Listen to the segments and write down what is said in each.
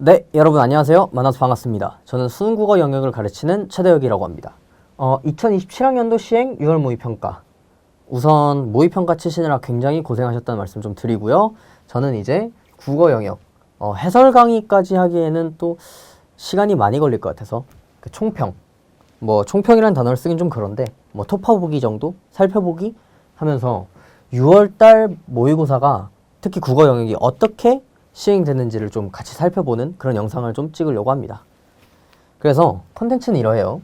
네, 여러분 안녕하세요. 만나서 반갑습니다. 저는 수능국어 영역을 가르치는 최대혁이라고 합니다. 2027학년도 시행 6월 모의평가. 우선 모의평가 치시느라 굉장히 고생하셨다는 말씀 좀 드리고요. 저는 이제 국어 영역, 해설 강의까지 하기에는 또 시간이 많이 걸릴 것 같아서 그 총평, 총평이라는 단어를 쓰긴 좀 그런데 토파보기 정도 살펴보기 하면서 6월달 모의고사가 특히 국어 영역이 어떻게 시행되는지를 좀 같이 살펴보는 그런 영상을 좀 찍으려고 합니다. 그래서 컨텐츠는 이러해요.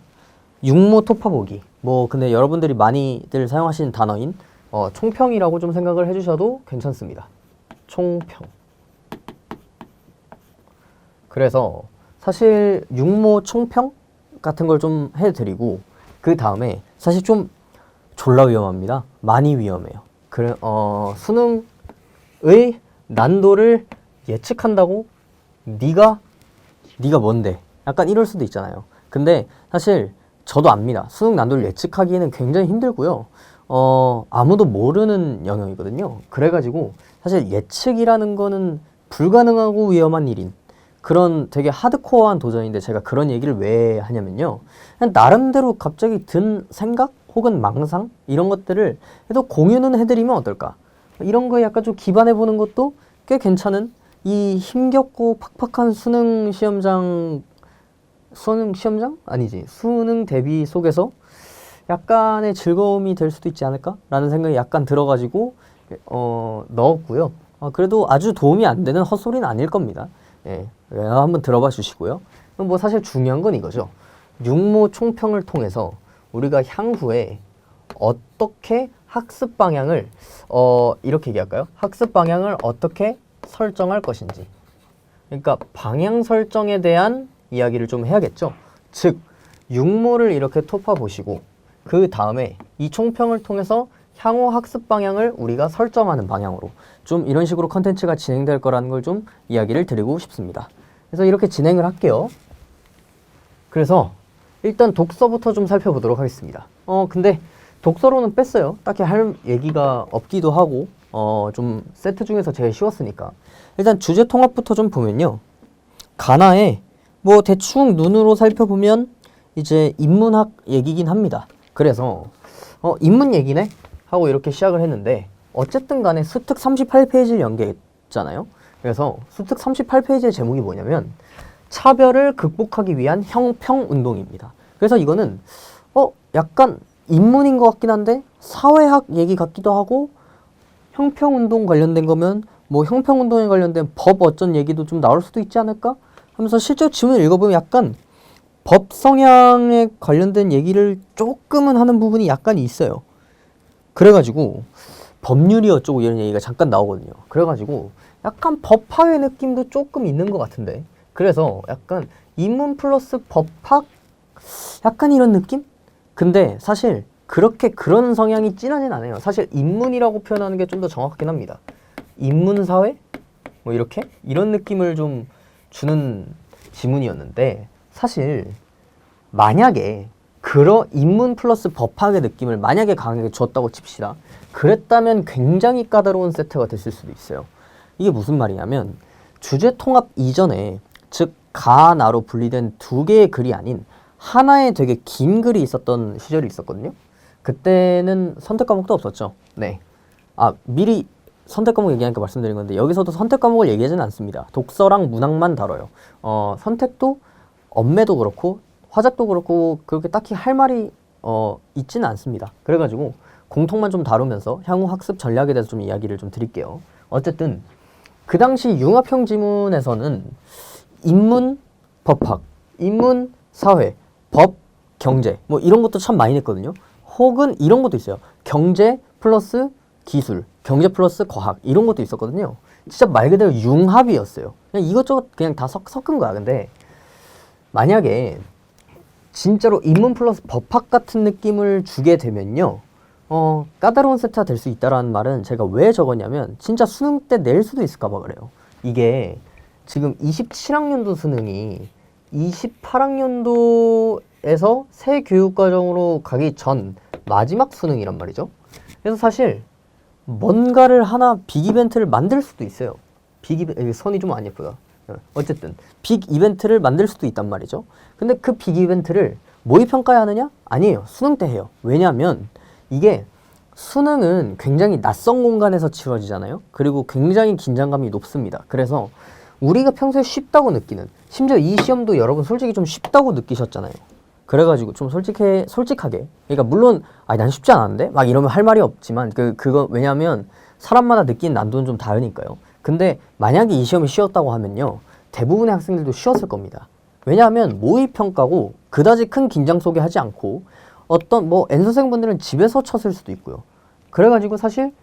육모 토파보기. 근데 여러분들이 많이들 사용하시는 단어인 총평이라고 좀 생각을 해주셔도 괜찮습니다. 총평. 그래서 사실 육모 총평 같은 걸 좀 해드리고 그 다음에 사실 좀 졸라 위험합니다. 많이 위험해요. 수능의 난도를 예측한다고? 네가 뭔데? 약간 이럴 수도 있잖아요. 근데 사실 저도 압니다. 수능 난도를 예측하기에는 굉장히 힘들고요. 아무도 모르는 영역이거든요. 그래가지고 사실 예측이라는 거는 불가능하고 위험한 일인 그런 되게 하드코어한 도전인데 제가 그런 얘기를 왜 하냐면요. 그냥 나름대로 갑자기 든 생각 혹은 망상 이런 것들을 해도 공유는 해드리면 어떨까? 이런 거에 약간 좀 기반해보는 것도 꽤 괜찮은 이 힘겹고 팍팍한 수능 대비 속에서 약간의 즐거움이 될 수도 있지 않을까? 라는 생각이 약간 들어가지고 넣었고요. 그래도 아주 도움이 안 되는 헛소리는 아닐 겁니다. 예, 한번 들어봐 주시고요. 사실 중요한 건 이거죠. 육모 총평을 통해서 우리가 향후에 어떻게 학습 방향을 이렇게 얘기할까요? 학습 방향을 어떻게 설정할 것인지. 그러니까 방향 설정에 대한 이야기를 좀 해야겠죠. 즉 육모를 이렇게 토파 보시고 그 다음에 이 총평을 통해서 향후 학습 방향을 우리가 설정하는 방향으로 좀 이런 식으로 컨텐츠가 진행될 거라는 걸 좀 이야기를 드리고 싶습니다. 그래서 이렇게 진행을 할게요. 그래서 일단 독서부터 좀 살펴보도록 하겠습니다. 근데 독서로는 뺐어요. 딱히 할 얘기가 없기도 하고 좀 세트 중에서 제일 쉬웠으니까. 일단 주제 통합부터 좀 보면요. 가나에 대충 눈으로 살펴보면 이제 인문학 얘기긴 합니다. 그래서 인문 얘기네? 하고 이렇게 시작을 했는데 어쨌든 간에 수특 38페이지를 연계했잖아요. 그래서 수특 38페이지의 제목이 뭐냐면 차별을 극복하기 위한 형평운동입니다. 그래서 이거는 약간 인문인 것 같긴 한데 사회학 얘기 같기도 하고 형평운동 관련된 거면 형평운동에 관련된 법 어쩐 얘기도 좀 나올 수도 있지 않을까? 하면서 실제 지문을 읽어보면 약간 법 성향에 관련된 얘기를 조금은 하는 부분이 약간 있어요. 그래가지고 법률이 어쩌고 이런 얘기가 잠깐 나오거든요. 그래가지고 약간 법학의 느낌도 조금 있는 것 같은데 그래서 약간 인문 플러스 법학 약간 이런 느낌? 근데 사실 그런 성향이 진하진 않아요. 사실 인문이라고 표현하는 게 좀 더 정확하긴 합니다. 인문사회? 이런 느낌을 좀 주는 지문이었는데 사실 만약에 인문 플러스 법학의 느낌을 만약에 강하게 줬다고 칩시다. 그랬다면 굉장히 까다로운 세트가 됐을 수도 있어요. 이게 무슨 말이냐면 주제 통합 이전에 즉 가나로 분리된 두 개의 글이 아닌 하나의 되게 긴 글이 있었던 시절이 있었거든요. 그때는 선택 과목도 없었죠. 네. 미리 선택 과목 얘기하니까 말씀드린 건데 여기서도 선택 과목을 얘기하지는 않습니다. 독서랑 문학만 다뤄요. 선택도 엄매도 그렇고 화작도 그렇고 그렇게 딱히 할 말이 있지는 않습니다. 그래가지고 공통만 좀 다루면서 향후 학습 전략에 대해서 좀 이야기를 좀 드릴게요. 어쨌든 그 당시 융합형 지문에서는 인문, 법학, 인문, 사회, 법, 경제 이런 것도 참 많이 냈거든요. 혹은 이런 것도 있어요. 경제 플러스 기술, 경제 플러스 과학 이런 것도 있었거든요. 진짜 말 그대로 융합이었어요. 그냥 이것저것 그냥 다 섞은 거야. 근데 만약에 진짜로 인문 플러스 법학 같은 느낌을 주게 되면요. 까다로운 세트가 될 수 있다라는 말은 제가 왜 적었냐면 진짜 수능 때 낼 수도 있을까 봐 그래요. 이게 지금 27학년도 수능이 28학년도에서 새 교육과정으로 가기 전 마지막 수능이란 말이죠. 그래서 사실 뭔가를 하나 빅 이벤트를 만들 수도 있어요. 선이 좀 안 예쁘다. 어쨌든 빅 이벤트를 만들 수도 있단 말이죠. 근데 그 빅 이벤트를 모의평가에 하느냐? 아니에요. 수능 때 해요. 왜냐하면 이게 수능은 굉장히 낯선 공간에서 치러지잖아요. 그리고 굉장히 긴장감이 높습니다. 그래서 우리가 평소에 쉽다고 느끼는, 심지어 이 시험도 여러분 솔직히 좀 쉽다고 느끼셨잖아요. 그래가지고 좀 솔직하게, 그러니까 물론 난 쉽지 않았는데 막 이러면 할 말이 없지만 그거 왜냐하면 사람마다 느끼는 난도는 좀 다르니까요. 근데 만약에 이 시험이 쉬웠다고 하면요, 대부분의 학생들도 쉬웠을 겁니다. 왜냐하면 모의평가고 그다지 큰 긴장 속에 하지 않고 어떤 N 선생분들은 집에서 쳤을 수도 있고요. 그래가지고 사실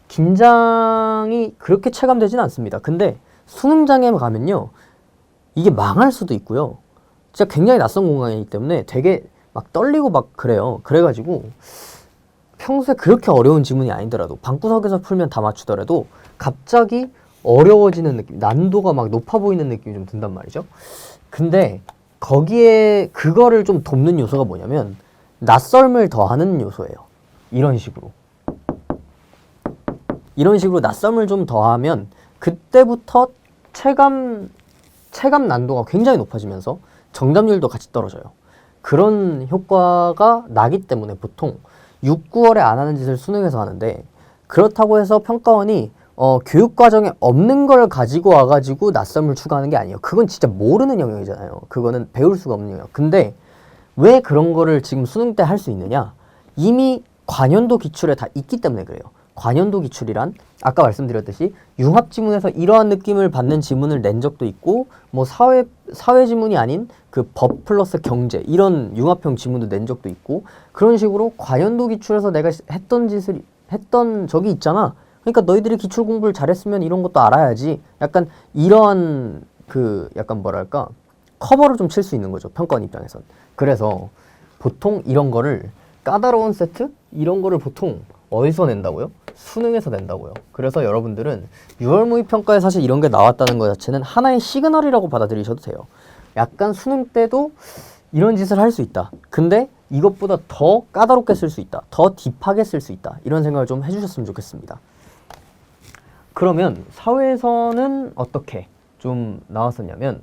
긴장이 그렇게 체감되진 않습니다. 근데 수능장에 가면요, 이게 망할 수도 있고요. 진짜 굉장히 낯선 공간이기 때문에 되게 막 떨리고 막 그래요. 그래가지고 평소에 그렇게 어려운 지문이 아니더라도 방구석에서 풀면 다 맞추더라도 갑자기 어려워지는 느낌, 난도가 막 높아 보이는 느낌이 좀 든단 말이죠. 근데 거기에 그거를 좀 돕는 요소가 뭐냐면 낯설음을 더하는 요소예요. 이런 식으로 낯섦을 좀 더하면 그때부터 체감 난도가 굉장히 높아지면서 정답률도 같이 떨어져요. 그런 효과가 나기 때문에 보통 6, 9월에 안 하는 짓을 수능에서 하는데, 그렇다고 해서 평가원이 교육과정에 없는 걸 가지고 와가지고 낯섦을 추가하는 게 아니에요. 그건 진짜 모르는 영역이잖아요. 그거는 배울 수가 없는 영역. 근데 왜 그런 거를 지금 수능 때 할 수 있느냐? 이미 관연도 기출에 다 있기 때문에 그래요. 관연도 기출이란 아까 말씀드렸듯이 융합 지문에서 이러한 느낌을 받는 지문을 낸 적도 있고, 사회 지문이 아닌 그 법 플러스 경제 이런 융합형 지문도 낸 적도 있고, 그런 식으로 관연도 기출에서 내가 했던 적이 있잖아. 그러니까 너희들이 기출 공부를 잘했으면 이런 것도 알아야지. 약간 이러한 약간 뭐랄까, 커버를 좀 칠 수 있는 거죠, 평가원 입장에선. 그래서 보통 이런 거를 까다로운 세트? 이런 거를 보통 어디서 낸다고요? 수능에서 낸다고요. 그래서 여러분들은 6월 모의평가에 사실 이런 게 나왔다는 것 자체는 하나의 시그널이라고 받아들이셔도 돼요. 약간 수능 때도 이런 짓을 할 수 있다. 근데 이것보다 더 까다롭게 쓸 수 있다. 더 딥하게 쓸 수 있다. 이런 생각을 좀 해주셨으면 좋겠습니다. 그러면 사회에서는 어떻게 좀 나왔었냐면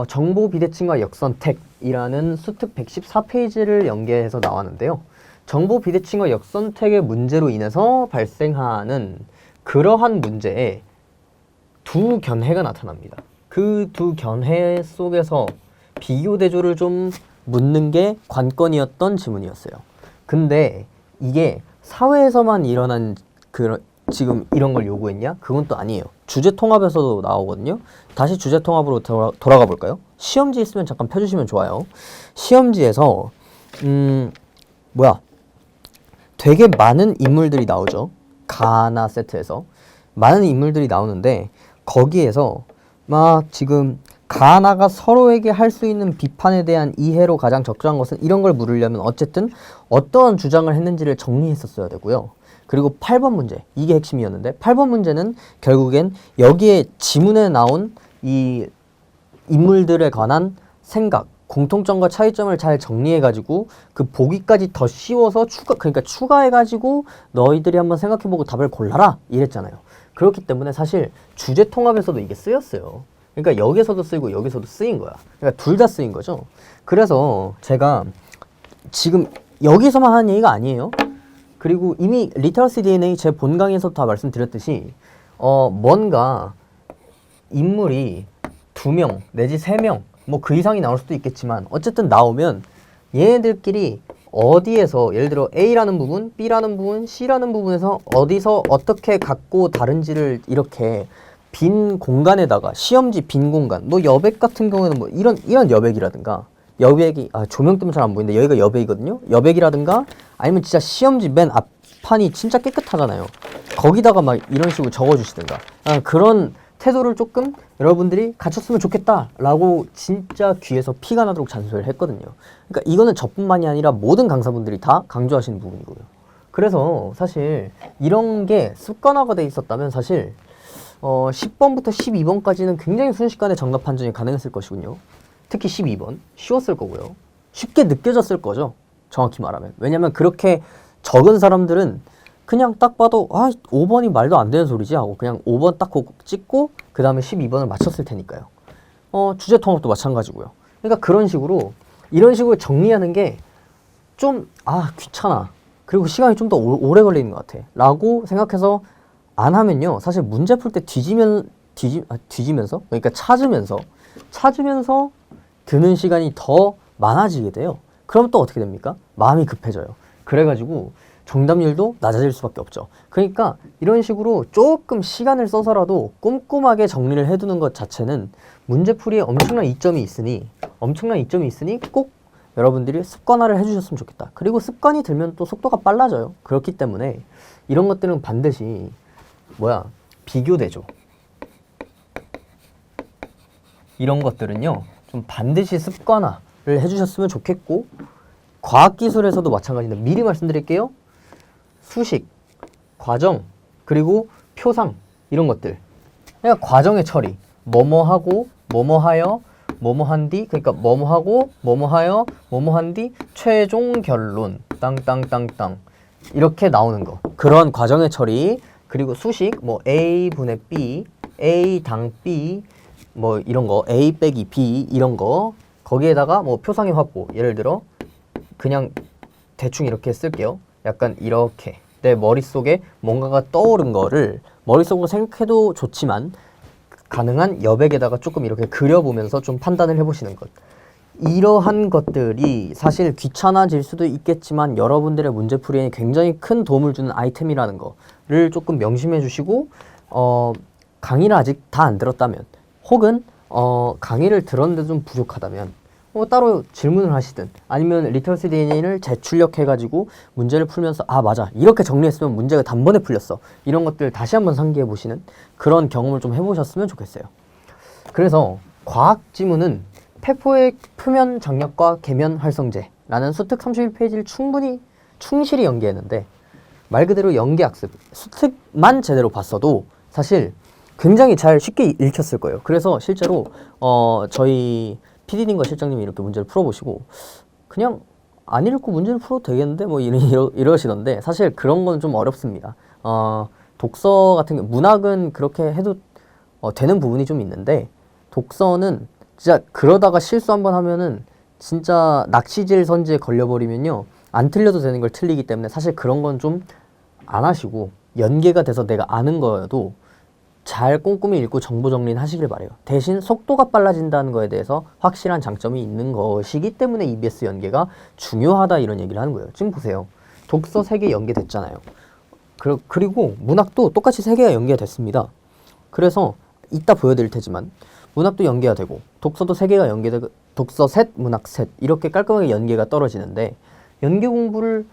정보 비대칭과 역선택이라는 수특 114페이지를 연계해서 나왔는데요. 정보 비대칭과 역선택의 문제로 인해서 발생하는 그러한 문제에 두 견해가 나타납니다. 그 두 견해 속에서 비교 대조를 좀 묻는 게 관건이었던 지문이었어요. 근데 이게 사회에서만 일어난 지금 이런 걸 요구했냐? 그건 또 아니에요. 주제 통합에서도 나오거든요. 다시 주제 통합으로 돌아가 볼까요? 시험지 있으면 잠깐 펴주시면 좋아요. 시험지에서 되게 많은 인물들이 나오죠. 가나 세트에서 많은 인물들이 나오는데, 거기에서 막 지금 가나가 서로에게 할 수 있는 비판에 대한 이해로 가장 적절한 것은, 이런 걸 물으려면 어쨌든 어떤 주장을 했는지를 정리했었어야 되고요. 그리고 8번 문제, 이게 핵심이었는데, 8번 문제는 결국엔 여기에 지문에 나온 이 인물들에 관한 생각, 공통점과 차이점을 잘 정리해가지고 그 보기까지 더 씌워서 추가해가지고 너희들이 한번 생각해보고 답을 골라라 이랬잖아요. 그렇기 때문에 사실 주제 통합에서도 이게 쓰였어요. 그러니까 여기서도 쓰이고 여기서도 쓰인 거야. 그러니까 둘 다 쓰인 거죠. 그래서 제가 지금 여기서만 하는 얘기가 아니에요. 그리고 이미 리터러시 DNA 제 본 강의에서 다 말씀드렸듯이 뭔가 인물이 2명 내지 3명 그 이상이 나올 수도 있겠지만, 어쨌든 나오면 얘네들끼리 어디에서, 예를 들어 A라는 부분, B라는 부분, C라는 부분에서 어디서 어떻게 갖고 다른지를 이렇게 빈 공간에다가, 시험지 빈 공간, 여백 같은 경우에는 이런 여백이라든가, 여백이 조명 때문에 잘 안 보이는데 여기가 여백이거든요. 여백이라든가 아니면 진짜 시험지 맨 앞판이 진짜 깨끗하잖아요. 거기다가 막 이런 식으로 적어주시든가, 그런 태도를 조금 여러분들이 갖췄으면 좋겠다라고 진짜 귀에서 피가 나도록 잔소리를 했거든요. 그러니까 이거는 저뿐만이 아니라 모든 강사분들이 다 강조하시는 부분이고요. 그래서 사실 이런 게 습관화가 돼 있었다면 사실 10번부터 12번까지는 굉장히 순식간에 정답 판정이 가능했을 것이군요. 특히 12번 쉬웠을 거고요. 쉽게 느껴졌을 거죠. 정확히 말하면. 왜냐면 그렇게 적은 사람들은 그냥 딱 봐도 5번이 말도 안 되는 소리지 하고 그냥 5번 딱 찍고 그 다음에 12번을 맞췄을 테니까요. 주제 통합도 마찬가지고요. 그러니까 그런 식으로 이런 식으로 정리하는 게 좀 귀찮아. 그리고 시간이 좀 더 오래 걸리는 것 같아. 라고 생각해서 안 하면요. 사실 문제 풀 때 뒤지면서 그러니까 찾으면서 드는 시간이 더 많아지게 돼요. 그럼 또 어떻게 됩니까? 마음이 급해져요. 그래가지고 정답률도 낮아질 수밖에 없죠. 그러니까 이런 식으로 조금 시간을 써서라도 꼼꼼하게 정리를 해두는 것 자체는 문제풀이에 엄청난 이점이 있으니 꼭 여러분들이 습관화를 해주셨으면 좋겠다. 그리고 습관이 들면 또 속도가 빨라져요. 그렇기 때문에 이런 것들은 반드시 비교되죠. 이런 것들은요 좀 반드시 습관화를 해주셨으면 좋겠고, 과학기술에서도 마찬가지인데 미리 말씀드릴게요. 수식, 과정, 그리고 표상 이런 것들, 그러니까 과정의 처리, 뭐뭐하고 뭐뭐하여 뭐뭐한 뒤, 그러니까 뭐뭐하고 뭐뭐하여 뭐뭐한 뒤 최종 결론 땅땅땅땅 이렇게 나오는 거, 그런 과정의 처리, 그리고 수식 A분의 B, A 당 B 이런 거, A 빼기 B 이런 거, 거기에다가 표상의 확보, 예를 들어 그냥 대충 이렇게 쓸게요. 약간 이렇게 내 머릿속에 뭔가가 떠오른 거를 머릿속으로 생각해도 좋지만 가능한 여백에다가 조금 이렇게 그려보면서 좀 판단을 해보시는 것. 이러한 것들이 사실 귀찮아질 수도 있겠지만 여러분들의 문제풀이에 굉장히 큰 도움을 주는 아이템이라는 거를 조금 명심해 주시고, 강의를 아직 다 안 들었다면, 혹은 강의를 들었는데 좀 부족하다면 따로 질문을 하시든, 아니면 리터러시 DNA를 재출력해가지고 문제를 풀면서 맞아, 이렇게 정리했으면 문제가 단번에 풀렸어, 이런 것들 다시 한번 상기해 보시는 그런 경험을 좀 해보셨으면 좋겠어요. 그래서 과학 지문은 폐포의 표면 장력과 계면 활성제라는 수특 31페이지를 충실히 연계했는데, 말 그대로 연계학습, 수특만 제대로 봤어도 사실 굉장히 잘 쉽게 읽혔을 거예요. 그래서 실제로 저희 PD님과 실장님이 이렇게 문제를 풀어보시고 그냥 안 읽고 문제를 풀어도 되겠는데 이러시던데, 사실 그런 건 좀 어렵습니다. 독서 같은 경우, 문학은 그렇게 해도 되는 부분이 좀 있는데, 독서는 진짜 그러다가 실수 한번 하면은 진짜 낚시질 선지에 걸려버리면요 안 틀려도 되는 걸 틀리기 때문에 사실 그런 건 좀 안 하시고, 연계가 돼서 내가 아는 거여도 잘 꼼꼼히 읽고 정보 정리는 하시길 바래요. 대신 속도가 빨라진다는 거에 대해서 확실한 장점이 있는 것이기 때문에 EBS 연계가 중요하다, 이런 얘기를 하는 거예요. 지금 보세요. 독서 3개 연계됐잖아요. 그리고 문학도 똑같이 3개가 연계가 됐습니다. 그래서 이따 보여드릴 테지만 문학도 연계가 되고 독서도 3개가 연계되고, 독서 셋, 문학 셋, 이렇게 깔끔하게 연계가 떨어지는데, 연계 공부를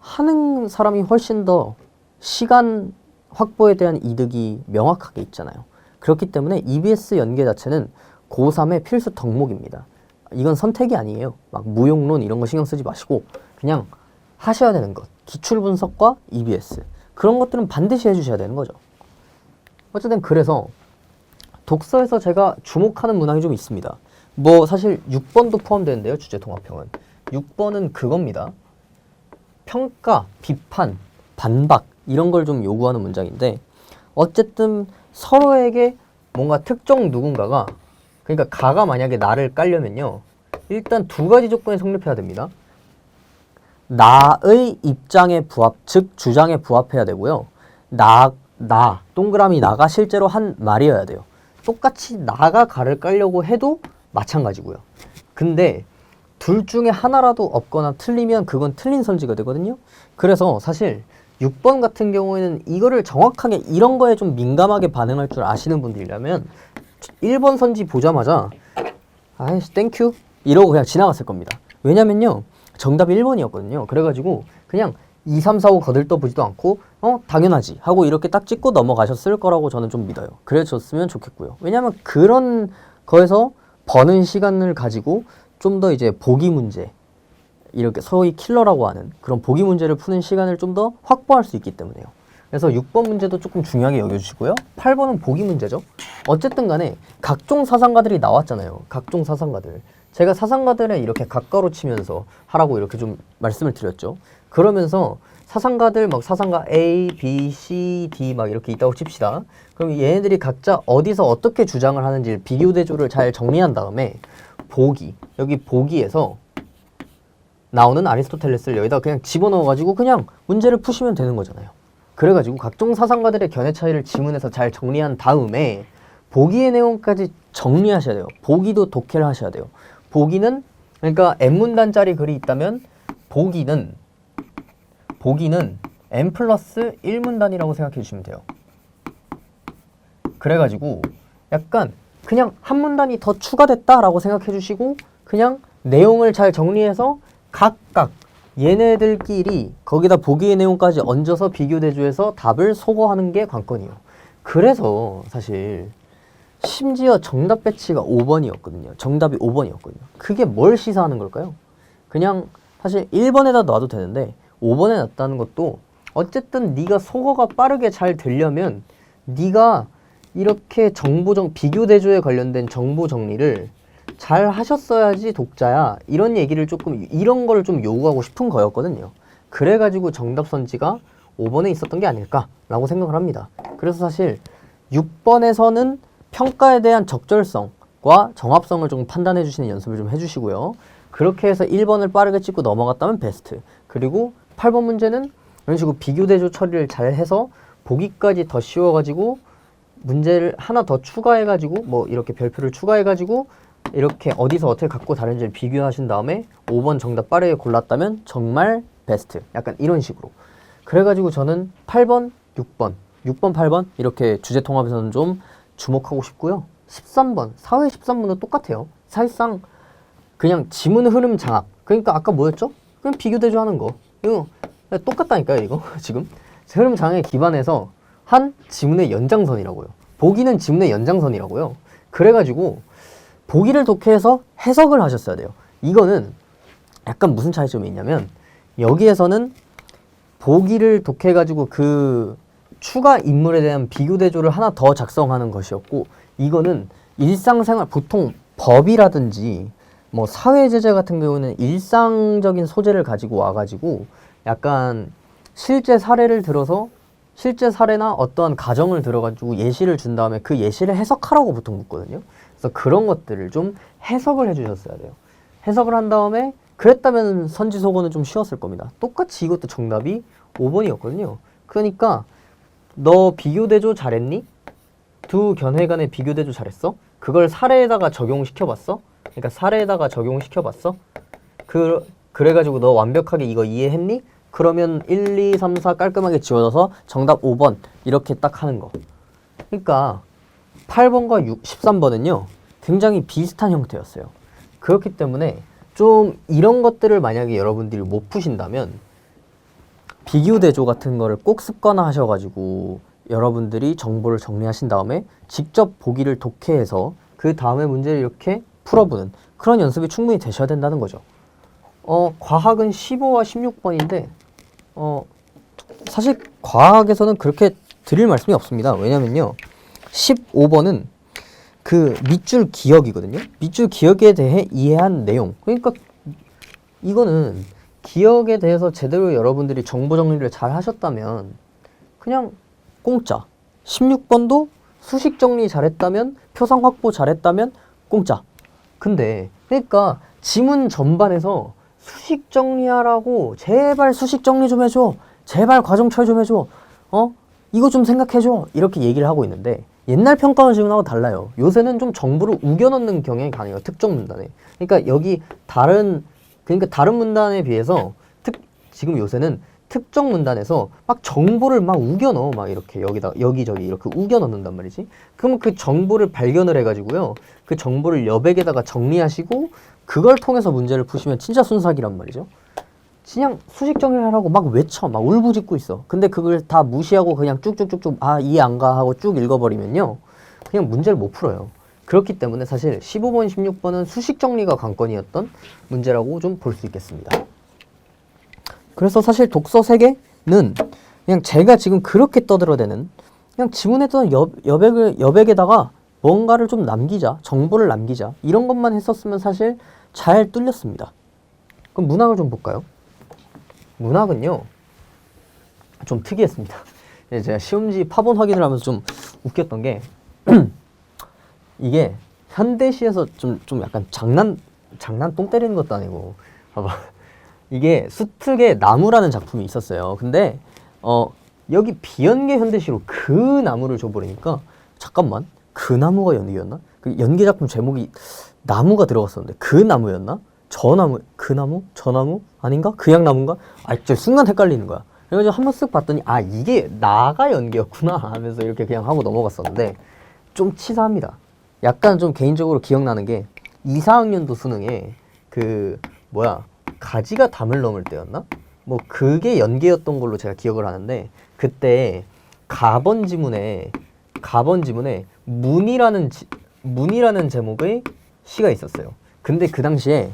하는 사람이 훨씬 더 시간 확보에 대한 이득이 명확하게 있잖아요. 그렇기 때문에 EBS 연계 자체는 고3의 필수 덕목입니다. 이건 선택이 아니에요. 막 무용론 이런 거 신경 쓰지 마시고 그냥 하셔야 되는 것, 기출 분석과 EBS, 그런 것들은 반드시 해주셔야 되는 거죠. 어쨌든 그래서 독서에서 제가 주목하는 문항이 좀 있습니다. 사실 6번도 포함되는데요. 주제 통합형은 6번은 그겁니다. 평가, 비판, 반박 이런 걸 좀 요구하는 문장인데, 어쨌든 서로에게 뭔가 특정 누군가가, 그러니까 가가 만약에 나를 깔려면요 일단 2가지 조건이 성립해야 됩니다. 나의 입장에 부합, 즉 주장에 부합해야 되고요. 동그라미 나가 실제로 한 말이어야 돼요. 똑같이 나가 가를 깔려고 해도 마찬가지고요. 근데 둘 중에 하나라도 없거나 틀리면 그건 틀린 선지가 되거든요. 그래서 사실 6번 같은 경우에는 이거를 정확하게 이런 거에 좀 민감하게 반응할 줄 아시는 분들이라면 1번 선지 보자마자 아이씨 땡큐 이러고 그냥 지나갔을 겁니다. 왜냐면요 정답이 1번이었거든요. 그래가지고 그냥 2, 3, 4, 5 거들떠보지도 않고 당연하지 하고 이렇게 딱 찍고 넘어가셨을 거라고 저는 좀 믿어요. 그래줬으면 좋겠고요. 왜냐면 그런 거에서 버는 시간을 가지고 좀 더 이제 보기 문제, 이렇게 소위 킬러라고 하는 그런 보기 문제를 푸는 시간을 좀 더 확보할 수 있기 때문에요. 그래서 6번 문제도 조금 중요하게 여겨주시고요. 8번은 보기 문제죠. 어쨌든 간에 각종 사상가들이 나왔잖아요. 각종 사상가들. 제가 사상가들에 이렇게 각가로 치면서 하라고 이렇게 좀 말씀을 드렸죠. 그러면서 사상가들 막 사상가 A, B, C, D 막 이렇게 있다고 칩시다. 그럼 얘네들이 각자 어디서 어떻게 주장을 하는지 비교 대조를 잘 정리한 다음에 보기, 여기 보기에서 나오는 아리스토텔레스를 여기다 그냥 집어넣어가지고 그냥 문제를 푸시면 되는 거잖아요. 그래가지고 각종 사상가들의 견해 차이를 지문에서 잘 정리한 다음에 보기의 내용까지 정리하셔야 돼요. 보기도 독해를 하셔야 돼요. 보기는 그러니까 n문단짜리 글이 있다면 보기는 n 플러스 1문단이라고 생각해 주시면 돼요. 그래가지고 약간 그냥 한 문단이 더 추가됐다라고 생각해 주시고 그냥 내용을 잘 정리해서 각각 얘네들끼리 거기다 보기의 내용까지 얹어서 비교 대조해서 답을 소거하는 게 관건이에요. 그래서 사실 심지어 정답 배치가 5번이었거든요. 정답이 5번이었거든요. 그게 뭘 시사하는 걸까요? 그냥 사실 1번에다 놔도 되는데 5번에 놨다는 것도 어쨌든 네가 소거가 빠르게 잘 되려면 네가 이렇게 비교 대조에 관련된 정보 정리를 잘 하셨어야지 독자야. 이런 얘기를 조금 이런 걸 좀 요구하고 싶은 거였거든요. 그래가지고 정답 선지가 5번에 있었던 게 아닐까라고 생각을 합니다. 그래서 사실 6번에서는 평가에 대한 적절성과 정합성을 좀 판단해 주시는 연습을 좀 해주시고요. 그렇게 해서 1번을 빠르게 찍고 넘어갔다면 베스트. 그리고 8번 문제는 이런 식으로 비교 대조 처리를 잘 해서 보기까지 더 쉬워가지고 문제를 하나 더 추가해가지고 뭐 이렇게 별표를 추가해가지고 이렇게 어디서 어떻게 갖고 다른지를 비교하신 다음에 5번 정답 빠르게 골랐다면 정말 베스트. 약간 이런 식으로. 그래가지고 저는 8번, 6번, 8번 이렇게 주제 통합에서는 좀 주목하고 싶고요. 13번, 사회 13번도 똑같아요. 사실상 그냥 지문 흐름 장악. 그러니까 아까 뭐였죠? 그냥 비교 대조하는 거. 이거 똑같다니까요, 이거 지금. 흐름 장악에 기반해서 한 지문의 연장선이라고요. 보기는 지문의 연장선이라고요. 그래가지고 보기를 독해해서 해석을 하셨어야 돼요. 이거는 약간 무슨 차이점이 있냐면 여기에서는 보기를 독해가지고 그 추가 인물에 대한 비교 대조를 하나 더 작성하는 것이었고 이거는 일상생활 보통 법이라든지 뭐 사회제재 같은 경우는 일상적인 소재를 가지고 와가지고 약간 실제 사례를 들어서 실제 사례나 어떠한 가정을 들어가지고 예시를 준 다음에 그 예시를 해석하라고 보통 묻거든요. 그래서 그런 것들을 좀 해석을 해주셨어야 돼요. 해석을 한 다음에 그랬다면 선지소거는 좀 쉬웠을 겁니다. 똑같이 이것도 정답이 5번이었거든요. 그러니까 너 비교대조 잘했니? 두 견해 간의 비교대조 잘했어? 그걸 사례에다가 적용시켜봤어? 그러니까 사례에다가 적용시켜봤어? 그래가지고 너 완벽하게 이거 이해했니? 그러면 1, 2, 3, 4 깔끔하게 지워져서 정답 5번 이렇게 딱 하는 거. 그러니까 8번과 13번은요 굉장히 비슷한 형태였어요. 그렇기 때문에 좀 이런 것들을 만약에 여러분들이 못 푸신다면 비교대조 같은 거를 꼭 습관화 하셔가지고 여러분들이 정보를 정리하신 다음에 직접 보기를 독해해서 그 다음에 문제를 이렇게 풀어보는 그런 연습이 충분히 되셔야 된다는 거죠. 과학은 15와 16번인데 사실 과학에서는 그렇게 드릴 말씀이 없습니다. 왜냐면요 15번은 그 밑줄 기억이거든요. 밑줄 기억에 대해 이해한 내용. 그러니까 이거는 기억에 대해서 제대로 여러분들이 정보 정리를 잘 하셨다면 그냥 공짜. 16번도 수식 정리 잘했다면 표상 확보 잘했다면 공짜. 근데 그러니까 지문 전반에서 수식 정리하라고 제발 수식 정리 좀 해줘. 제발 과정처리 좀 해줘. 이거 좀 생각해줘. 이렇게 얘기를 하고 있는데 옛날 평가원 지문하고 달라요. 요새는 좀 정보를 우겨넣는 경향이 강해요. 특정 문단에. 그러니까 여기 다른 문단에 비해서 지금 요새는 특정 문단에서 막 정보를 막 우겨넣어. 막 이렇게 여기저기 이렇게 우겨넣는단 말이지. 그러면 그 정보를 발견을 해가지고요. 그 정보를 여백에다가 정리하시고 그걸 통해서 문제를 푸시면 진짜 순삭이란 말이죠. 그냥 수식 정리를 하라고 막 외쳐. 막 울부짖고 있어. 근데 그걸 다 무시하고 그냥 쭉쭉쭉쭉 이해 안 가 하고 쭉 읽어버리면요. 그냥 문제를 못 풀어요. 그렇기 때문에 사실 15번, 16번은 수식 정리가 관건이었던 문제라고 좀 볼 수 있겠습니다. 그래서 사실 독서 세계는 그냥 제가 지금 그렇게 떠들어대는 그냥 지문에 떠는 여백에다가 뭔가를 좀 남기자, 정보를 남기자 이런 것만 했었으면 사실 잘 뚫렸습니다. 그럼 문학을 좀 볼까요? 문학은요 좀 특이했습니다. 제가 시험지 파본 확인을 하면서 좀 웃겼던 게 이게 현대시에서 좀 약간 장난 똥 때리는 것도 아니고 봐봐 이게 수특의 나무라는 작품이 있었어요. 근데 여기 비연계 현대시로 그 나무를 줘버리니까 잠깐만 그 나무가 연계였나? 그 연계 작품 제목이 나무가 들어갔었는데 그 나무였나? 저 나무 그 나무? 저 나무? 아닌가? 그냥 나무인가? 저 순간 헷갈리는 거야. 그래가지고 한번 쓱 봤더니 이게 나가 연계였구나 하면서 이렇게 그냥 하고 넘어갔었는데 좀 치사합니다. 약간 좀 개인적으로 기억나는 게 2, 4학년도 수능에 가지가 담을 넘을 때였나? 뭐 그게 연계였던 걸로 제가 기억을 하는데 그때 가번 지문에 문이라는 제목의 시가 있었어요. 근데 그 당시에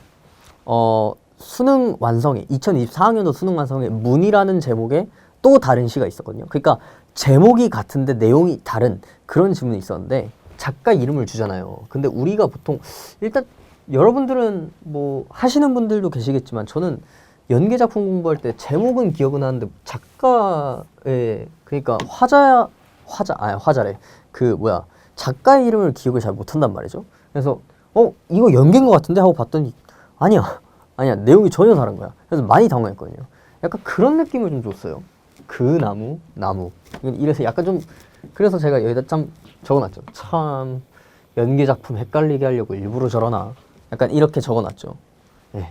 수능 완성에 2024학년도 수능 완성에 문이라는 제목의 또 다른 시가 있었거든요. 그러니까 제목이 같은데 내용이 다른 그런 지문이 있었는데 작가 이름을 주잖아요. 근데 우리가 보통 일단 여러분들은 뭐 하시는 분들도 계시겠지만 저는 연계 작품 공부할 때 제목은 기억은 하는데 작가의 그러니까 화자래 작가의 이름을 기억을 잘 못한단 말이죠. 그래서 이거 연계인 것 같은데 하고 봤더니 아니야 내용이 전혀 다른 거야. 그래서 많이 당황했거든요. 약간 그런 느낌을 좀 줬어요. 그 나무 이래서 약간 좀 그래서 제가 여기다 참 적어놨죠. 참 연계 작품 헷갈리게 하려고 일부러 저러나 약간 이렇게 적어놨죠. 예,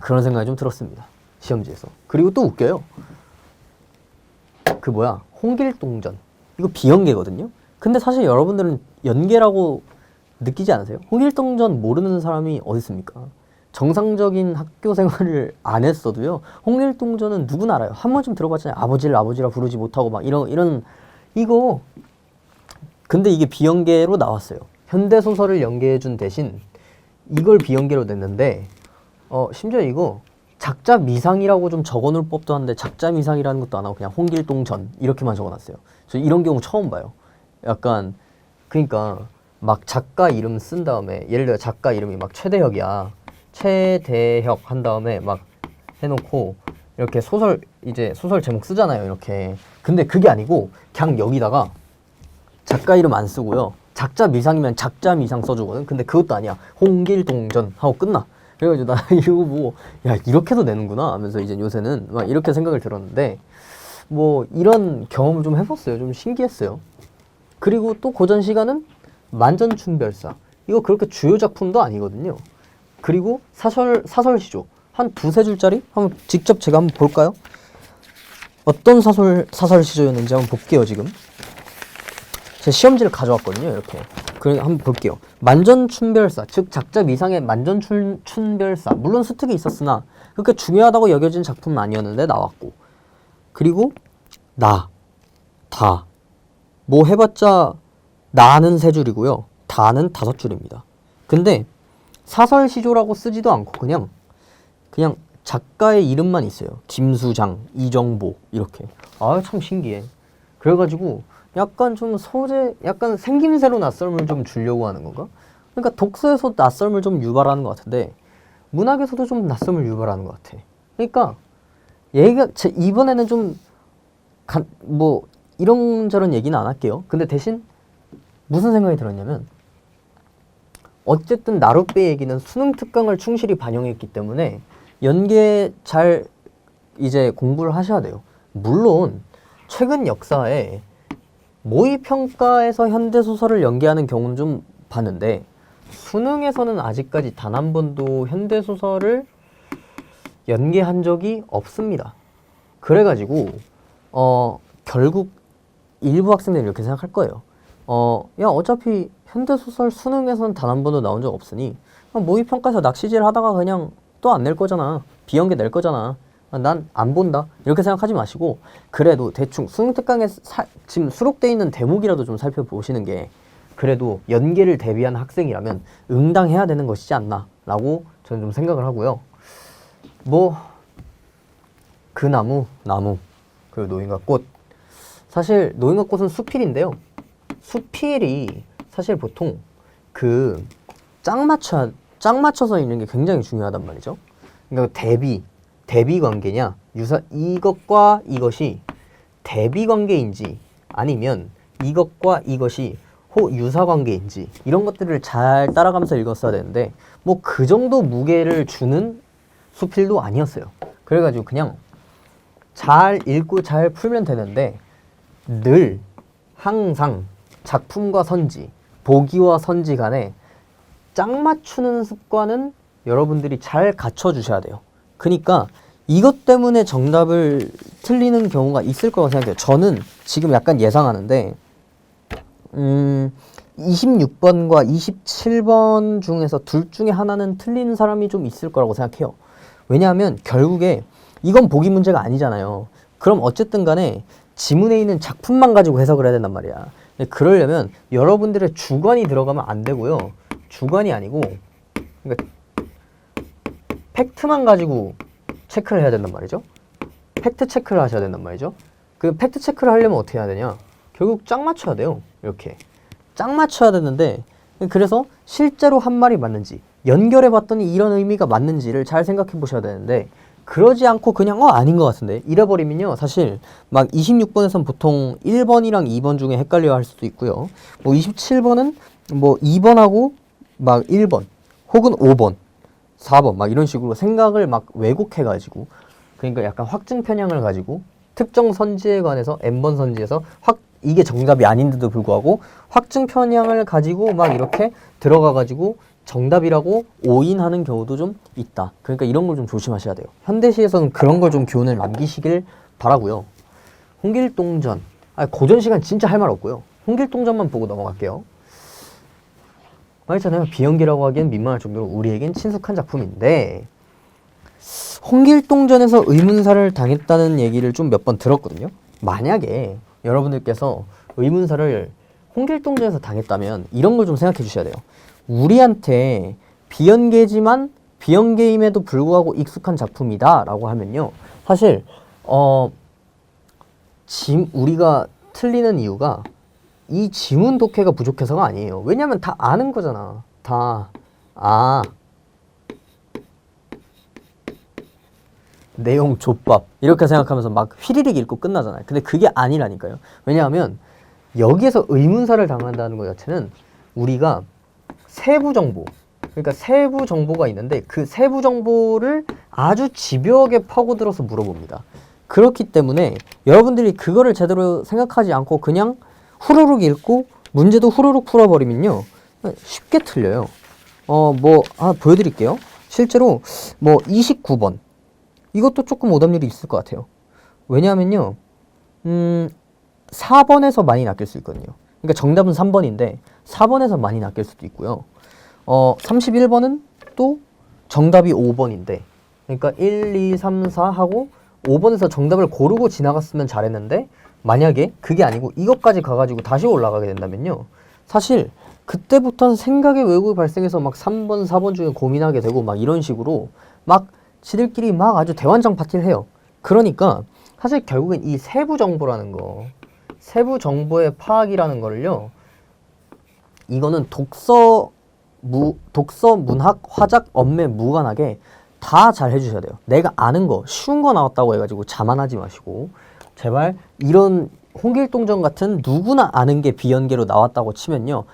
그런 생각이 좀 들었습니다. 시험지에서. 그리고 또 웃겨요. 홍길동전 이거 비연계거든요. 근데 사실 여러분들은 연계라고 느끼지 않으세요? 홍길동전 모르는 사람이 어디 있습니까? 정상적인 학교 생활을 안 했어도요. 홍길동전은 누구나 알아요. 한 번쯤 들어봤잖아요. 아버지를 아버지라 부르지 못하고 막 이런 이거. 근데 이게 비연계로 나왔어요. 현대소설을 연계해준 대신 이걸 비연계로 냈는데 심지어 이거 작자 미상이라고 좀 적어놓을 법도 한데 작자 미상이라는 것도 안 하고 그냥 홍길동전 이렇게만 적어놨어요. 저 이런 경우 처음 봐요. 약간 그러니까 막 작가 이름 쓴 다음에 예를 들어 작가 이름이 막 최대혁이야. 최대혁 한 다음에 막 해놓고 이렇게 소설 제목 쓰잖아요. 이렇게. 근데 그게 아니고 그냥 여기다가 작가 이름 안 쓰고요. 작자 미상이면 작자 미상 써주거든. 근데 그것도 아니야. 홍길동전 하고 끝나. 그래가지고 나 이거 보고 이렇게도 내는구나 하면서 이제 요새는 막 이렇게 생각을 들었는데 뭐 이런 경험을 좀 해봤어요. 좀 신기했어요. 그리고 또 고전 시간은 만전춘별사. 이거 그렇게 주요 작품도 아니거든요. 그리고 사설시조 한 두세 줄짜리 한번 직접 제가 한번 볼까요? 어떤 사설시조였는지 한번 볼게요. 지금 제 시험지를 가져왔거든요. 이렇게. 한번 볼게요. 만전춘별사, 즉 작자 미상의 만전춘별사. 물론 수특이 있었으나 그렇게 중요하다고 여겨진 작품은 아니었는데 나왔고. 그리고 뭐 해봤자 나는 3줄이고요. 다는 5줄입니다. 근데 사설시조라고 쓰지도 않고 그냥 작가의 이름만 있어요. 김수장, 이정보 이렇게. 참 신기해. 그래가지고 약간 좀 약간 생김새로 낯설음을 좀 주려고 하는 건가? 그러니까 독서에서 낯설음을 좀 유발하는 것 같은데 문학에서도 좀 낯설음을 유발하는 것 같아. 그러니까 이번에는 좀 뭐 이런저런 얘기는 안 할게요. 근데 대신 무슨 생각이 들었냐면 어쨌든 나룻배 얘기는 수능 특강을 충실히 반영했기 때문에 연계 잘 이제 공부를 하셔야 돼요. 물론 최근 역사에 모의평가에서 현대소설을 연계하는 경우는 좀 봤는데 수능에서는 아직까지 단 한 번도 현대소설을 연계한 적이 없습니다. 그래가지고 결국 일부 학생들이 이렇게 생각할 거예요. 어차피 현대소설 수능에서는 단 한 번도 나온 적 없으니 모의평가에서 낚시질 하다가 그냥 또 안 낼 거잖아. 비연계 낼 거잖아. 난 안 본다. 이렇게 생각하지 마시고 그래도 대충 수능 특강에 지금 수록되어 있는 대목이라도 좀 살펴보시는 게 그래도 연계를 대비한 학생이라면 응당해야 되는 것이지 않나 라고 저는 좀 생각을 하고요. 뭐 그 나무 그리고 노인과 꽃. 사실 노인과 꽃은 수필인데요. 수필이 사실 보통 그 짝 맞춰서 읽는 게 굉장히 중요하단 말이죠. 그러니까 대비 관계냐, 이것과 이것이 대비 관계인지 아니면 이것과 이것이 유사 관계인지 이런 것들을 잘 따라가면서 읽었어야 되는데 뭐 그 정도 무게를 주는 수필도 아니었어요. 그래가지고 그냥 잘 읽고 잘 풀면 되는데 늘 항상 작품과 선지, 보기와 선지 간에 짝 맞추는 습관은 여러분들이 잘 갖춰주셔야 돼요. 그러니까 이것 때문에 정답을 틀리는 경우가 있을 거라고 생각해요. 저는 지금 약간 예상하는데 26번과 27번 중에서 둘 중에 하나는 틀리는 사람이 좀 있을 거라고 생각해요. 왜냐하면 결국에 이건 보기 문제가 아니잖아요. 그럼 어쨌든 간에 지문에 있는 작품만 가지고 해석을 해야 된단 말이야. 그러려면 여러분들의 주관이 들어가면 안 되고요. 주관이 아니고 그러니까 팩트만 가지고 체크를 해야 된단 말이죠. 팩트 체크를 하셔야 된단 말이죠. 그 팩트 체크를 하려면 어떻게 해야 되냐? 결국 짝 맞춰야 돼요. 이렇게 짝 맞춰야 되는데 그래서 실제로 한 말이 맞는지 연결해 봤더니 이런 의미가 맞는지를 잘 생각해 보셔야 되는데 그러지 않고 그냥 아닌 것 같은데 이래버리면요 사실 막 26번에선 보통 1번이랑 2번 중에 헷갈려 할 수도 있고요. 뭐 27번은 뭐 2번하고 막 1번 혹은 5번 4번 막 이런 식으로 생각을 막 왜곡해 가지고 그러니까 약간 확증 편향을 가지고 특정 선지에 관해서 n번 선지에서 이게 정답이 아닌데도 불구하고 확증 편향을 가지고 막 이렇게 들어가 가지고 정답이라고 오인하는 경우도 좀 있다. 그러니까 이런 걸 좀 조심하셔야 돼요. 현대시에서는 그런 걸 좀 교훈을 남기시길 바라고요. 홍길동전. 고전 시간 진짜 할 말 없고요. 홍길동전만 보고 넘어갈게요. 말했잖아요. 비연기라고 하기엔 민망할 정도로 우리에겐 친숙한 작품인데 홍길동전에서 의문사를 당했다는 얘기를 좀 몇 번 들었거든요. 만약에 여러분들께서 의문사를 홍길동전에서 당했다면 이런 걸 좀 생각해 주셔야 돼요. 우리한테 비연계지만 비연계임에도 불구하고 익숙한 작품이다 라고 하면요. 사실 우리가 틀리는 이유가 이 지문 독해가 부족해서가 아니에요. 왜냐면 다 아는 거잖아. 내용 족밥 이렇게 생각하면서 막 휘리릭 읽고 끝나잖아요. 근데 그게 아니라니까요. 왜냐하면 여기에서 의문사를 당한다는 것 자체는 우리가 세부 정보, 그러니까 세부 정보가 있는데 그 세부 정보를 아주 집요하게 파고들어서 물어봅니다. 그렇기 때문에 여러분들이 그거를 제대로 생각하지 않고 그냥 후루룩 읽고 문제도 후루룩 풀어버리면요 쉽게 틀려요. 보여드릴게요. 실제로 29번 이것도 조금 오답률이 있을 것 같아요. 왜냐하면요 4번에서 많이 낚일 수 있거든요. 그러니까 정답은 3번인데 4번에서 많이 낚일 수도 있고요. 31번은 또 정답이 5번인데 그러니까 1, 2, 3, 4 하고 5번에서 정답을 고르고 지나갔으면 잘했는데 만약에 그게 아니고 이것까지 가가지고 다시 올라가게 된다면요. 사실 그때부터는 생각의 왜곡이 발생해서 막 3번, 4번 중에 고민하게 되고 막 이런 식으로 막 지들끼리 막 아주 대환장 파티를 해요. 그러니까 사실 결국엔 이 세부 정보라는 거, 세부 정보의 파악이라는 거를요. 이거는 독서, 문학, 화작, 엄매 무관하게 다 잘 해주셔야 돼요. 내가 아는 거, 쉬운 거 나왔다고 해가지고 자만하지 마시고 제발 이런 홍길동전 같은 누구나 아는 게 비연계로 나왔다고 치면요.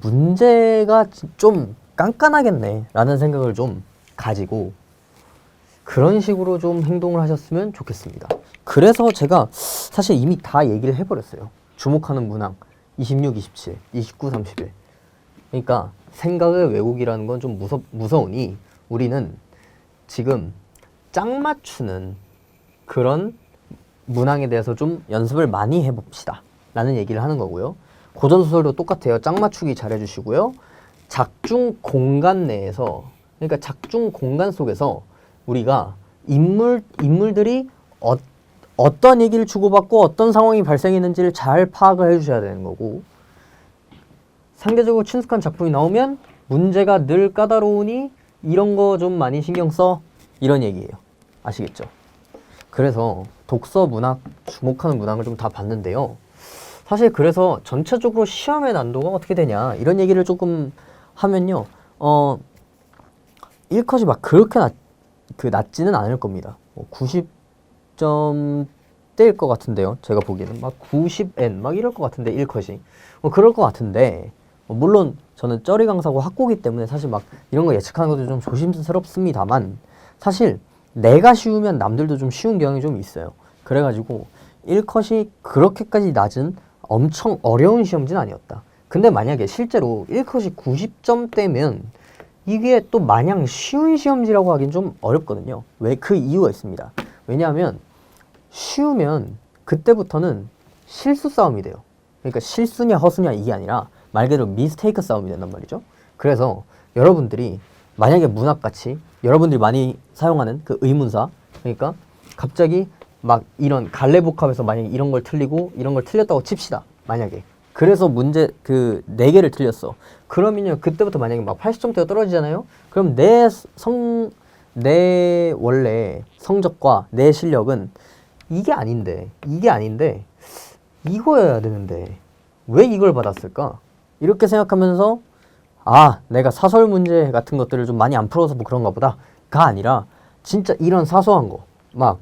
문제가 좀 깐깐하겠네 라는 생각을 좀 가지고 그런 식으로 좀 행동을 하셨으면 좋겠습니다. 그래서 제가 사실 이미 다 얘기를 해버렸어요. 주목하는 문항 26, 27, 29, 31 그러니까 생각의 왜곡이라는 건 좀 무서우니 우리는 지금 짝 맞추는 그런 문항에 대해서 좀 연습을 많이 해봅시다 라는 얘기를 하는 거고요. 고전소설도 똑같아요. 짝 맞추기 잘 해주시고요. 작중 공간 내에서 그러니까 작중 공간 속에서 우리가 인물들이 어떤 얘기를 주고받고 어떤 상황이 발생했는지를 잘 파악을 해주셔야 되는 거고 상대적으로 친숙한 작품이 나오면 문제가 늘 까다로우니 이런 거 좀 많이 신경 써 이런 얘기예요. 아시겠죠? 그래서 독서 문학, 주목하는 문학을 좀 다 봤는데요. 사실 그래서 전체적으로 시험의 난도가 어떻게 되냐 이런 얘기를 조금 하면요. 1컷이 막 그렇게 낮지는 않을 겁니다. 90점대일 것 같은데요. 제가 보기에는 막 90N 막 이럴 것 같은데 1컷이 그럴 것 같은데 물론 저는 쩌리 강사고 학고기 때문에 사실 막 이런 거 예측하는 것도 좀 조심스럽습니다만 사실 내가 쉬우면 남들도 좀 쉬운 경향이 좀 있어요. 그래가지고 1컷이 그렇게까지 낮은 엄청 어려운 시험지는 아니었다. 근데 만약에 실제로 1컷이 90점대면 이게 또 마냥 쉬운 시험지라고 하긴 좀 어렵거든요. 왜? 그 이유가 있습니다. 왜냐하면 쉬우면 그때부터는 실수 싸움이 돼요. 그러니까 실수냐 허수냐 이게 아니라 말 그대로 미스테이크 싸움이 된단 말이죠. 그래서 여러분들이 만약에 문학같이 여러분들이 많이 사용하는 그 의문사, 그러니까 갑자기 막 이런 갈래복합에서 만약에 이런 걸 틀리고 이런 걸 틀렸다고 칩시다. 만약에 그래서 문제 그 4개를 틀렸어. 그러면요 그때부터 만약에 막 80점대가 떨어지잖아요. 그럼 내 원래 성적과 내 실력은 이게 아닌데 이거여야 되는데 왜 이걸 받았을까? 이렇게 생각하면서 내가 사설 문제 같은 것들을 좀 많이 안 풀어서 뭐 그런가 보다가 아니라 진짜 이런 사소한 거 막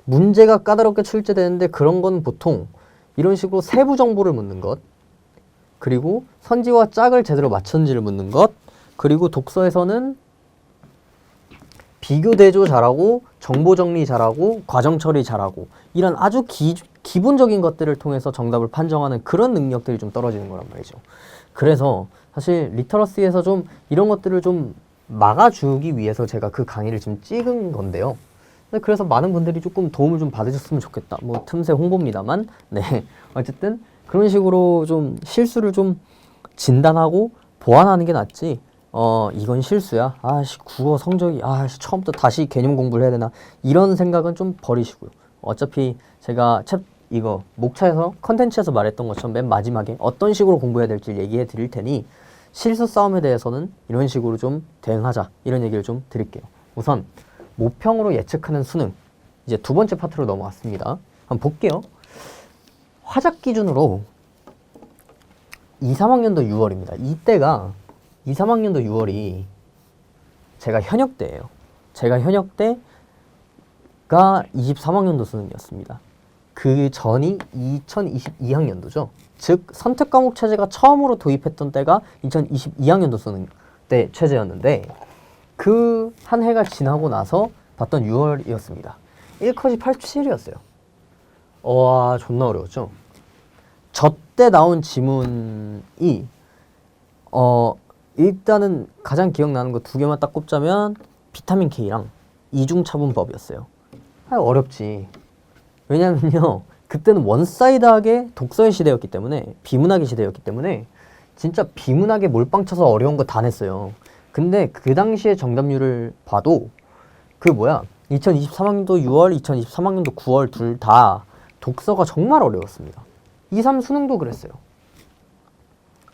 문제가 까다롭게 출제되는데 그런 건 보통 이런 식으로 세부 정보를 묻는 것, 그리고 선지와 짝을 제대로 맞췄는지를 묻는 것, 그리고 독서에서는 비교 대조 잘하고 정보 정리 잘하고 과정 처리 잘하고 이런 아주 기본적인 것들을 통해서 정답을 판정하는 그런 능력들이 좀 떨어지는 거란 말이죠. 그래서 사실 리터러시에서 좀 이런 것들을 좀 막아주기 위해서 제가 그 강의를 지금 찍은 건데요. 그래서 많은 분들이 조금 도움을 좀 받으셨으면 좋겠다. 뭐 틈새 홍보입니다만, 네. 어쨌든 그런 식으로 좀 실수를 좀 진단하고 보완하는 게 낫지. 이건 실수야. 국어 성적이 처음부터 다시 개념 공부를 해야 되나? 이런 생각은 좀 버리시고요. 어차피 제가 이거 목차에서 컨텐츠에서 말했던 것처럼 맨 마지막에 어떤 식으로 공부해야 될지 얘기해 드릴 테니 실수 싸움에 대해서는 이런 식으로 좀 대응하자. 이런 얘기를 좀 드릴게요. 우선 모평으로 예측하는 수능, 이제 두 번째 파트로 넘어왔습니다. 한번 볼게요. 화작 기준으로 2, 3학년도 6월입니다. 이때가 2, 3학년도 6월이 제가 현역 때예요. 제가 현역 때가 23학년도 수능이었습니다. 그 전이 2022학년도죠. 즉 선택 과목 체제가 처음으로 도입했던 때가 2022학년도 수능 때 체제였는데 그 한 해가 지나고 나서 봤던 6월이었습니다. 1컷이 87이었어요. 와, 존나 어려웠죠. 저 때 나온 지문이 일단은 가장 기억나는 거 2개만 딱 꼽자면 비타민 K랑 이중차분법이었어요. 어렵지. 왜냐면요 그때는 원사이드하게 독서의 시대였기 때문에, 비문학의 시대였기 때문에 진짜 비문학에 몰빵 쳐서 어려운 거 다 냈어요. 근데 그 당시의 정답률을 봐도 2023학년도 6월, 2023학년도 9월 둘 다 독서가 정말 어려웠습니다. 2, 3 수능도 그랬어요.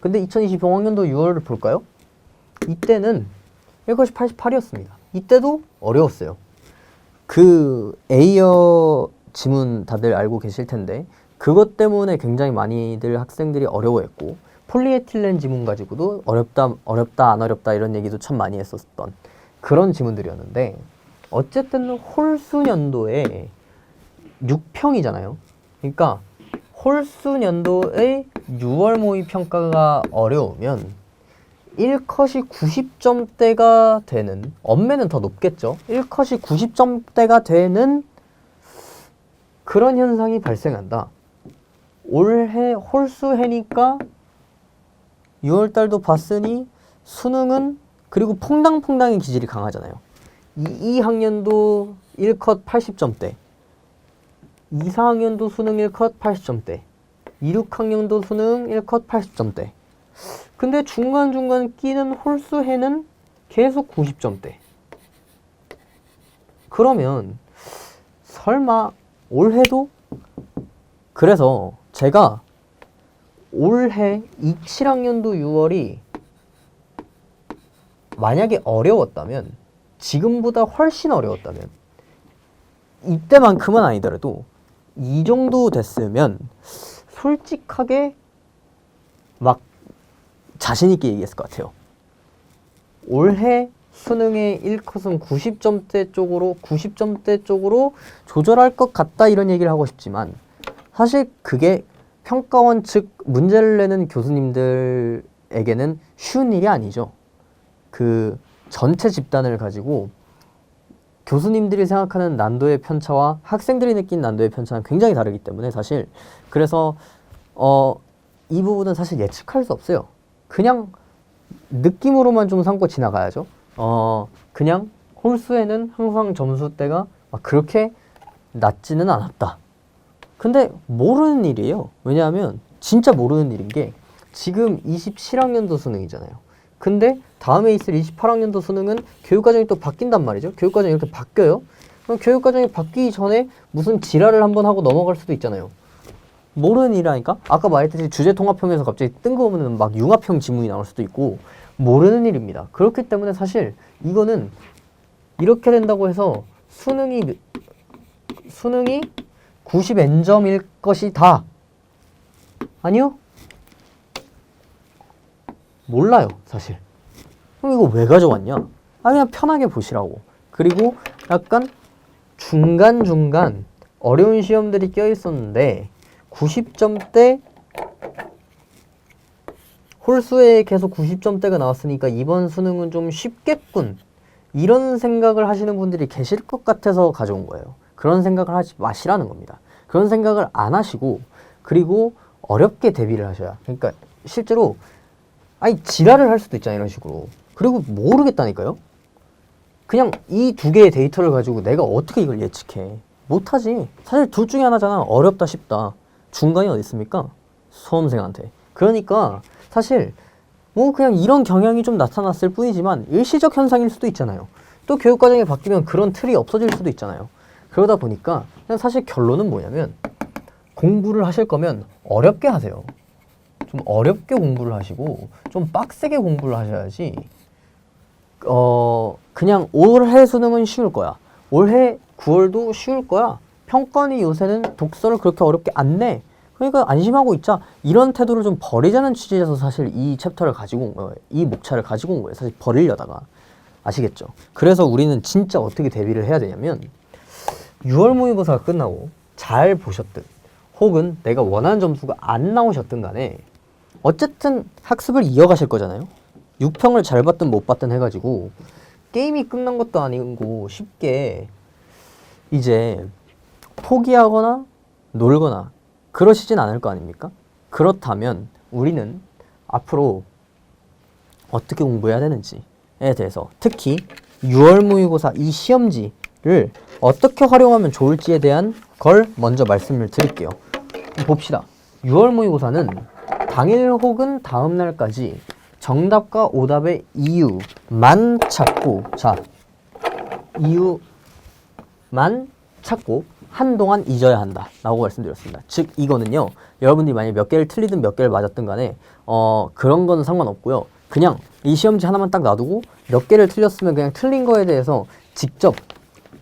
근데 2025학년도 6월을 볼까요? 이때는 1컷이 88이었습니다. 이때도 어려웠어요. 그 A어 지문 다들 알고 계실 텐데 그것 때문에 굉장히 많이들 학생들이 어려워했고, 폴리에틸렌 지문 가지고도 어렵다 안 어렵다 이런 얘기도 참 많이 했었던 그런 지문들이었는데, 어쨌든 홀수년도에 6평이잖아요. 그러니까 홀수년도의 6월 모의 평가가 어려우면 1컷이 90점대가 되는, 엄매는 더 높겠죠. 1컷이 90점대가 되는 그런 현상이 발생한다. 올해 홀수해니까 6월달도 봤으니 수능은, 그리고 퐁당퐁당의 기질이 강하잖아요. 2학년도 1컷 80점대, 2, 4학년도 수능 1컷 80점대, 2, 6학년도 수능 1컷 80점대. 근데 중간중간 끼는 홀수해는 계속 90점대. 그러면 설마 올해도? 그래서 제가 올해 27학년도 6월이 만약에 어려웠다면, 지금보다 훨씬 어려웠다면, 이때만큼은 아니더라도 이 정도 됐으면 솔직하게 막 자신 있게 얘기했을 것 같아요. 올해 수능의 1컷은 90점대 쪽으로 조절할 것 같다 이런 얘기를 하고 싶지만 사실 그게 평가원 측 문제를 내는 교수님들에게는 쉬운 일이 아니죠. 그 전체 집단을 가지고 교수님들이 생각하는 난도의 편차와 학생들이 느낀 난도의 편차는 굉장히 다르기 때문에 사실 그래서 이 부분은 사실 예측할 수 없어요. 그냥 느낌으로만 좀 삼고 지나가야죠. 그냥 홀수에는 항상 점수대가 막 그렇게 낮지는 않았다. 근데 모르는 일이에요. 왜냐하면 진짜 모르는 일인 게 지금 27학년도 수능이잖아요. 근데 다음에 있을 28학년도 수능은 교육과정이 또 바뀐단 말이죠. 교육과정이 이렇게 바뀌어요. 그럼 교육과정이 바뀌기 전에 무슨 지랄을 한번 하고 넘어갈 수도 있잖아요. 모르는 일이라니까? 아까 말했듯이 주제통합형에서 갑자기 뜬금없는 막 융합형 지문이 나올 수도 있고 모르는 일입니다. 그렇기 때문에 사실 이거는 이렇게 된다고 해서 수능이 90N점일 것이다. 아니요? 몰라요, 사실. 그럼 이거 왜 가져왔냐? 그냥 편하게 보시라고. 그리고 약간 중간중간 어려운 시험들이 껴있었는데 90점대 홀수에 계속 90점대가 나왔으니까 이번 수능은 좀 쉽겠군. 이런 생각을 하시는 분들이 계실 것 같아서 가져온 거예요. 그런 생각을 하지 마시라는 겁니다. 그런 생각을 안 하시고 그리고 어렵게 대비를 하셔야. 그러니까 실제로 지랄을 할 수도 있잖아요. 이런 식으로. 그리고 모르겠다니까요. 그냥 이 두 개의 데이터를 가지고 내가 어떻게 이걸 예측해. 못하지. 사실 둘 중에 하나잖아. 어렵다 쉽다. 중간이 어디 있습니까? 수험생한테. 그러니까 사실 뭐 그냥 이런 경향이 좀 나타났을 뿐이지만 일시적 현상일 수도 있잖아요. 또 교육과정이 바뀌면 그런 틀이 없어질 수도 있잖아요. 그러다 보니까 그냥 사실 결론은 뭐냐면 공부를 하실 거면 어렵게 하세요. 좀 어렵게 공부를 하시고 좀 빡세게 공부를 하셔야지 그냥 올해 수능은 쉬울 거야. 올해 9월도 쉬울 거야. 평가원이 요새는 독서를 그렇게 어렵게 안 내. 그러니까 안심하고 있자. 이런 태도를 좀 버리자는 취지에서 사실 이 챕터를 가지고 온 거예요. 이 목차를 가지고 온 거예요. 사실 버리려다가. 아시겠죠? 그래서 우리는 진짜 어떻게 대비를 해야 되냐면 6월 모의고사가 끝나고 잘 보셨든 혹은 내가 원하는 점수가 안 나오셨든 간에 어쨌든 학습을 이어가실 거잖아요. 6평을 잘 봤든 못 봤든 해가지고 게임이 끝난 것도 아니고 쉽게 이제 포기하거나 놀거나 그러시진 않을 거 아닙니까? 그렇다면 우리는 앞으로 어떻게 공부해야 되는지에 대해서 특히 6월 모의고사 이 시험지를 어떻게 활용하면 좋을지에 대한 걸 먼저 말씀을 드릴게요. 봅시다. 6월 모의고사는 당일 혹은 다음 날까지 정답과 오답의 이유만 찾고 이유만 찾고 한동안 잊어야 한다 라고 말씀드렸습니다. 즉 이거는요, 여러분들이 만약에 몇 개를 틀리든 몇 개를 맞았든 간에 그런 건 상관없고요. 그냥 이 시험지 하나만 딱 놔두고 몇 개를 틀렸으면 그냥 틀린 거에 대해서 직접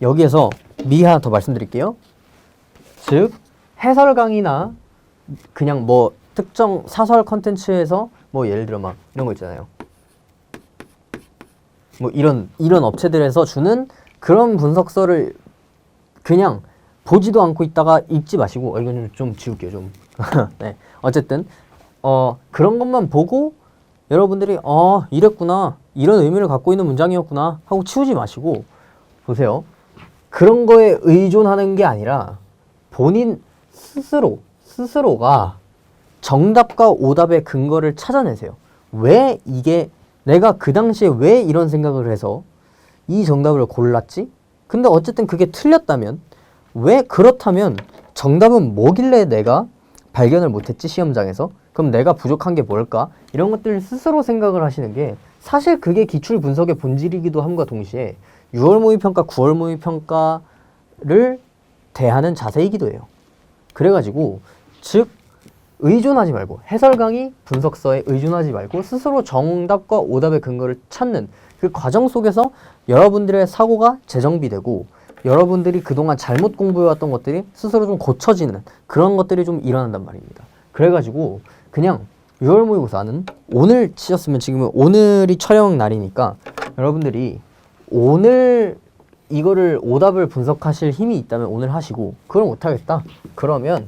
여기에서 미리 하나 더 말씀드릴게요. 즉 해설 강의나 그냥 뭐 특정 사설 컨텐츠에서 뭐 예를 들어 막 이런 거 있잖아요. 뭐 이런 업체들에서 주는 그런 분석서를 그냥 보지도 않고 있다가 읽지 마시고 이건 좀 지울게요 좀. 네. 어쨌든 그런 것만 보고 여러분들이 이랬구나, 이런 의미를 갖고 있는 문장이었구나 하고 치우지 마시고 보세요. 그런 거에 의존하는 게 아니라 본인 스스로가 정답과 오답의 근거를 찾아내세요. 왜 이게 내가 그 당시에 왜 이런 생각을 해서 이 정답을 골랐지? 근데 어쨌든 그게 틀렸다면 왜 그렇다면 정답은 뭐길래 내가 발견을 못했지 시험장에서? 그럼 내가 부족한 게 뭘까? 이런 것들을 스스로 생각을 하시는 게 사실 그게 기출 분석의 본질이기도 함과 동시에 6월 모의평가, 9월 모의평가를 대하는 자세이기도 해요. 그래가지고 즉 의존하지 말고 해설 강의, 분석서에 의존하지 말고 스스로 정답과 오답의 근거를 찾는 그 과정 속에서 여러분들의 사고가 재정비되고 여러분들이 그동안 잘못 공부해왔던 것들이 스스로 좀 고쳐지는 그런 것들이 좀 일어난단 말입니다. 그래가지고 그냥 6월 모의고사는 오늘 치셨으면 지금은 오늘이 촬영 날이니까 여러분들이 오늘 이거를 오답을 분석하실 힘이 있다면 오늘 하시고, 그걸 못하겠다 그러면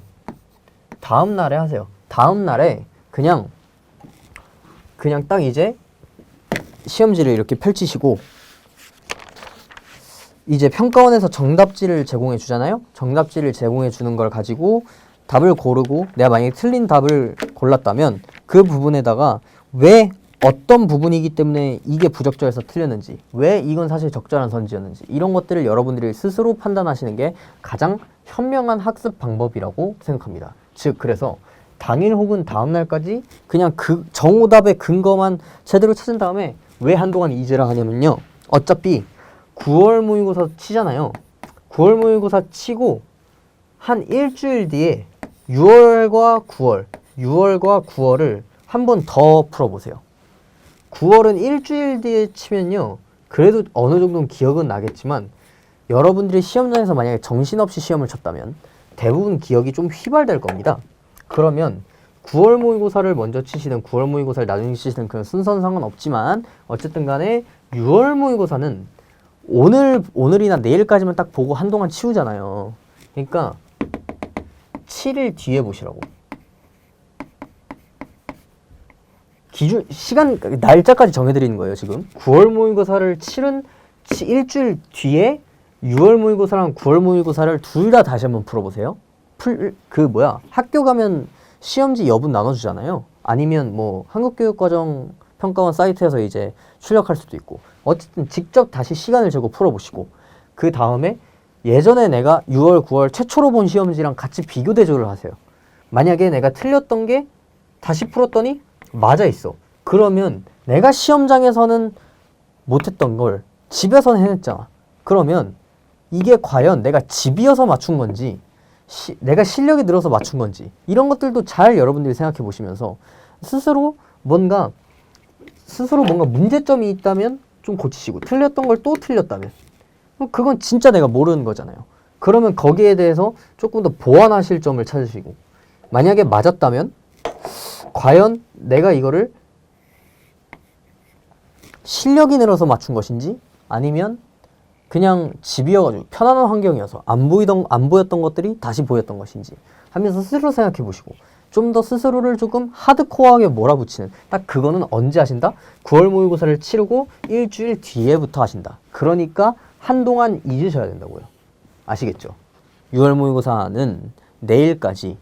다음 날에 하세요. 다음 날에 그냥 딱 이제 시험지를 이렇게 펼치시고, 이제 평가원에서 정답지를 제공해 주잖아요. 정답지를 제공해 주는 걸 가지고 답을 고르고, 내가 만약에 틀린 답을 골랐다면 그 부분에다가 왜 어떤 부분이기 때문에 이게 부적절해서 틀렸는지, 왜 이건 사실 적절한 선지였는지, 이런 것들을 여러분들이 스스로 판단하시는 게 가장 현명한 학습 방법이라고 생각합니다. 즉 그래서 당일 혹은 다음 날까지 그냥 그 정오답의 근거만 제대로 찾은 다음에, 왜 한동안 이제라 하냐면요, 어차피 9월 모의고사 치잖아요. 9월 모의고사 치고 한 일주일 뒤에 6월과 9월을 한 번 더 풀어보세요. 9월은 일주일 뒤에 치면요, 그래도 어느 정도는 기억은 나겠지만 여러분들이 시험장에서 만약에 정신없이 시험을 쳤다면 대부분 기억이 좀 휘발될 겁니다. 그러면 9월 모의고사를 먼저 치시든 9월 모의고사를 나중에 치시든 그런 순서는 상관없지만 어쨌든 간에 6월 모의고사는 오늘이나 내일까지만 딱 보고 한동안 치우잖아요. 그러니까 7일 뒤에 보시라고. 시간, 날짜까지 정해드리는 거예요, 지금. 9월 모의고사를 치른 일주일 뒤에 6월 모의고사랑 9월 모의고사를 둘 다 다시 한번 풀어보세요. 학교 가면 시험지 여분 나눠주잖아요. 아니면 뭐 한국교육과정 평가원 사이트에서 이제 출력할 수도 있고, 어쨌든 직접 다시 시간을 재고 풀어보시고, 그 다음에 예전에 내가 6월, 9월 최초로 본 시험지랑 같이 비교 대조를 하세요. 만약에 내가 틀렸던 게 다시 풀었더니 맞아 있어. 그러면 내가 시험장에서는 못했던 걸 집에서는 해냈잖아. 그러면 이게 과연 내가 집이어서 맞춘 건지, 내가 실력이 늘어서 맞춘 건지, 이런 것들도 잘 여러분들이 생각해 보시면서 스스로 뭔가 문제점이 있다면 좀 고치시고, 틀렸던 걸 또 틀렸다면 그건 진짜 내가 모르는 거잖아요. 그러면 거기에 대해서 조금 더 보완하실 점을 찾으시고, 만약에 맞았다면 과연 내가 이거를 실력이 늘어서 맞춘 것인지, 아니면 그냥 집이어가지고 편안한 환경이어서 안 보였던 것들이 다시 보였던 것인지 하면서 스스로 생각해 보시고, 좀 더 스스로를 조금 하드코어하게 몰아붙이는, 딱 그거는 언제 하신다? 9월 모의고사를 치르고 일주일 뒤에부터 하신다. 그러니까 한동안 잊으셔야 된다고요. 아시겠죠? 6월 모의고사는 내일까지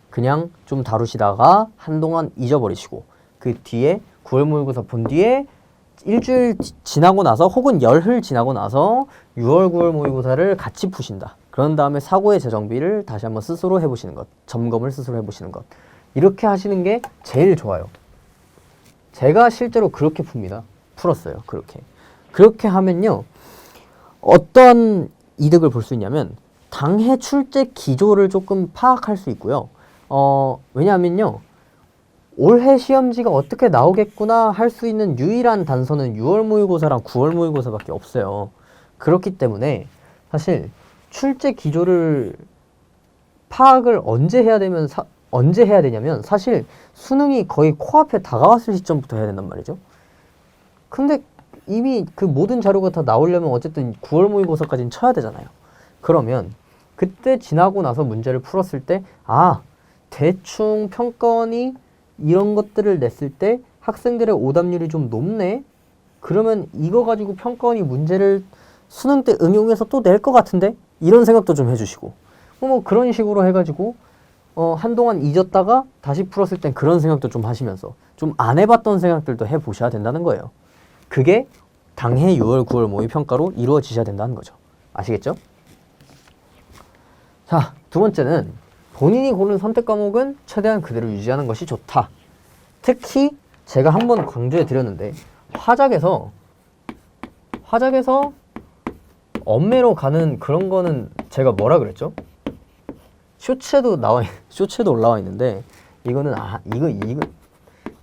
그냥 좀 다루시다가 한동안 잊어버리시고, 그 뒤에 9월 모의고사 본 뒤에 일주일 지나고 나서 혹은 열흘 지나고 나서 6월, 9월 모의고사를 같이 푸신다. 그런 다음에 사고의 재정비를 다시 한번 스스로 해보시는 것, 점검을 스스로 해보시는 것, 이렇게 하시는 게 제일 좋아요. 제가 실제로 그렇게 풉니다. 풀었어요. 그렇게 하면요, 어떤 이득을 볼 수 있냐면 당해 출제 기조를 조금 파악할 수 있고요. 왜냐하면요, 올해 시험지가 어떻게 나오겠구나 할 수 있는 유일한 단서는 6월 모의고사랑 9월 모의고사밖에 없어요. 그렇기 때문에 사실 출제 기조를 파악을 언제 해야 되냐면 사실 수능이 거의 코앞에 다가왔을 시점부터 해야 된단 말이죠. 근데 이미 그 모든 자료가 다 나오려면 어쨌든 9월 모의고사까지는 쳐야 되잖아요. 그러면 그때 지나고 나서 문제를 풀었을 때, 대충 평가원이 이런 것들을 냈을 때 학생들의 오답률이 좀 높네? 그러면 이거 가지고 평가원이 문제를 수능 때 응용해서 또 낼 것 같은데? 이런 생각도 좀 해주시고, 뭐 그런 식으로 해가지고 한동안 잊었다가 다시 풀었을 땐 그런 생각도 좀 하시면서 좀 안 해봤던 생각들도 해보셔야 된다는 거예요. 그게 당해 6월, 9월 모의평가로 이루어지셔야 된다는 거죠. 아시겠죠? 자, 두 번째는 본인이 고른 선택 과목은 최대한 그대로 유지하는 것이 좋다. 특히 제가 한번 강조해 드렸는데, 화작에서 엄매로 가는 그런 거는 제가 뭐라 그랬죠? 쇼츠에도 올라와 있는데, 이거는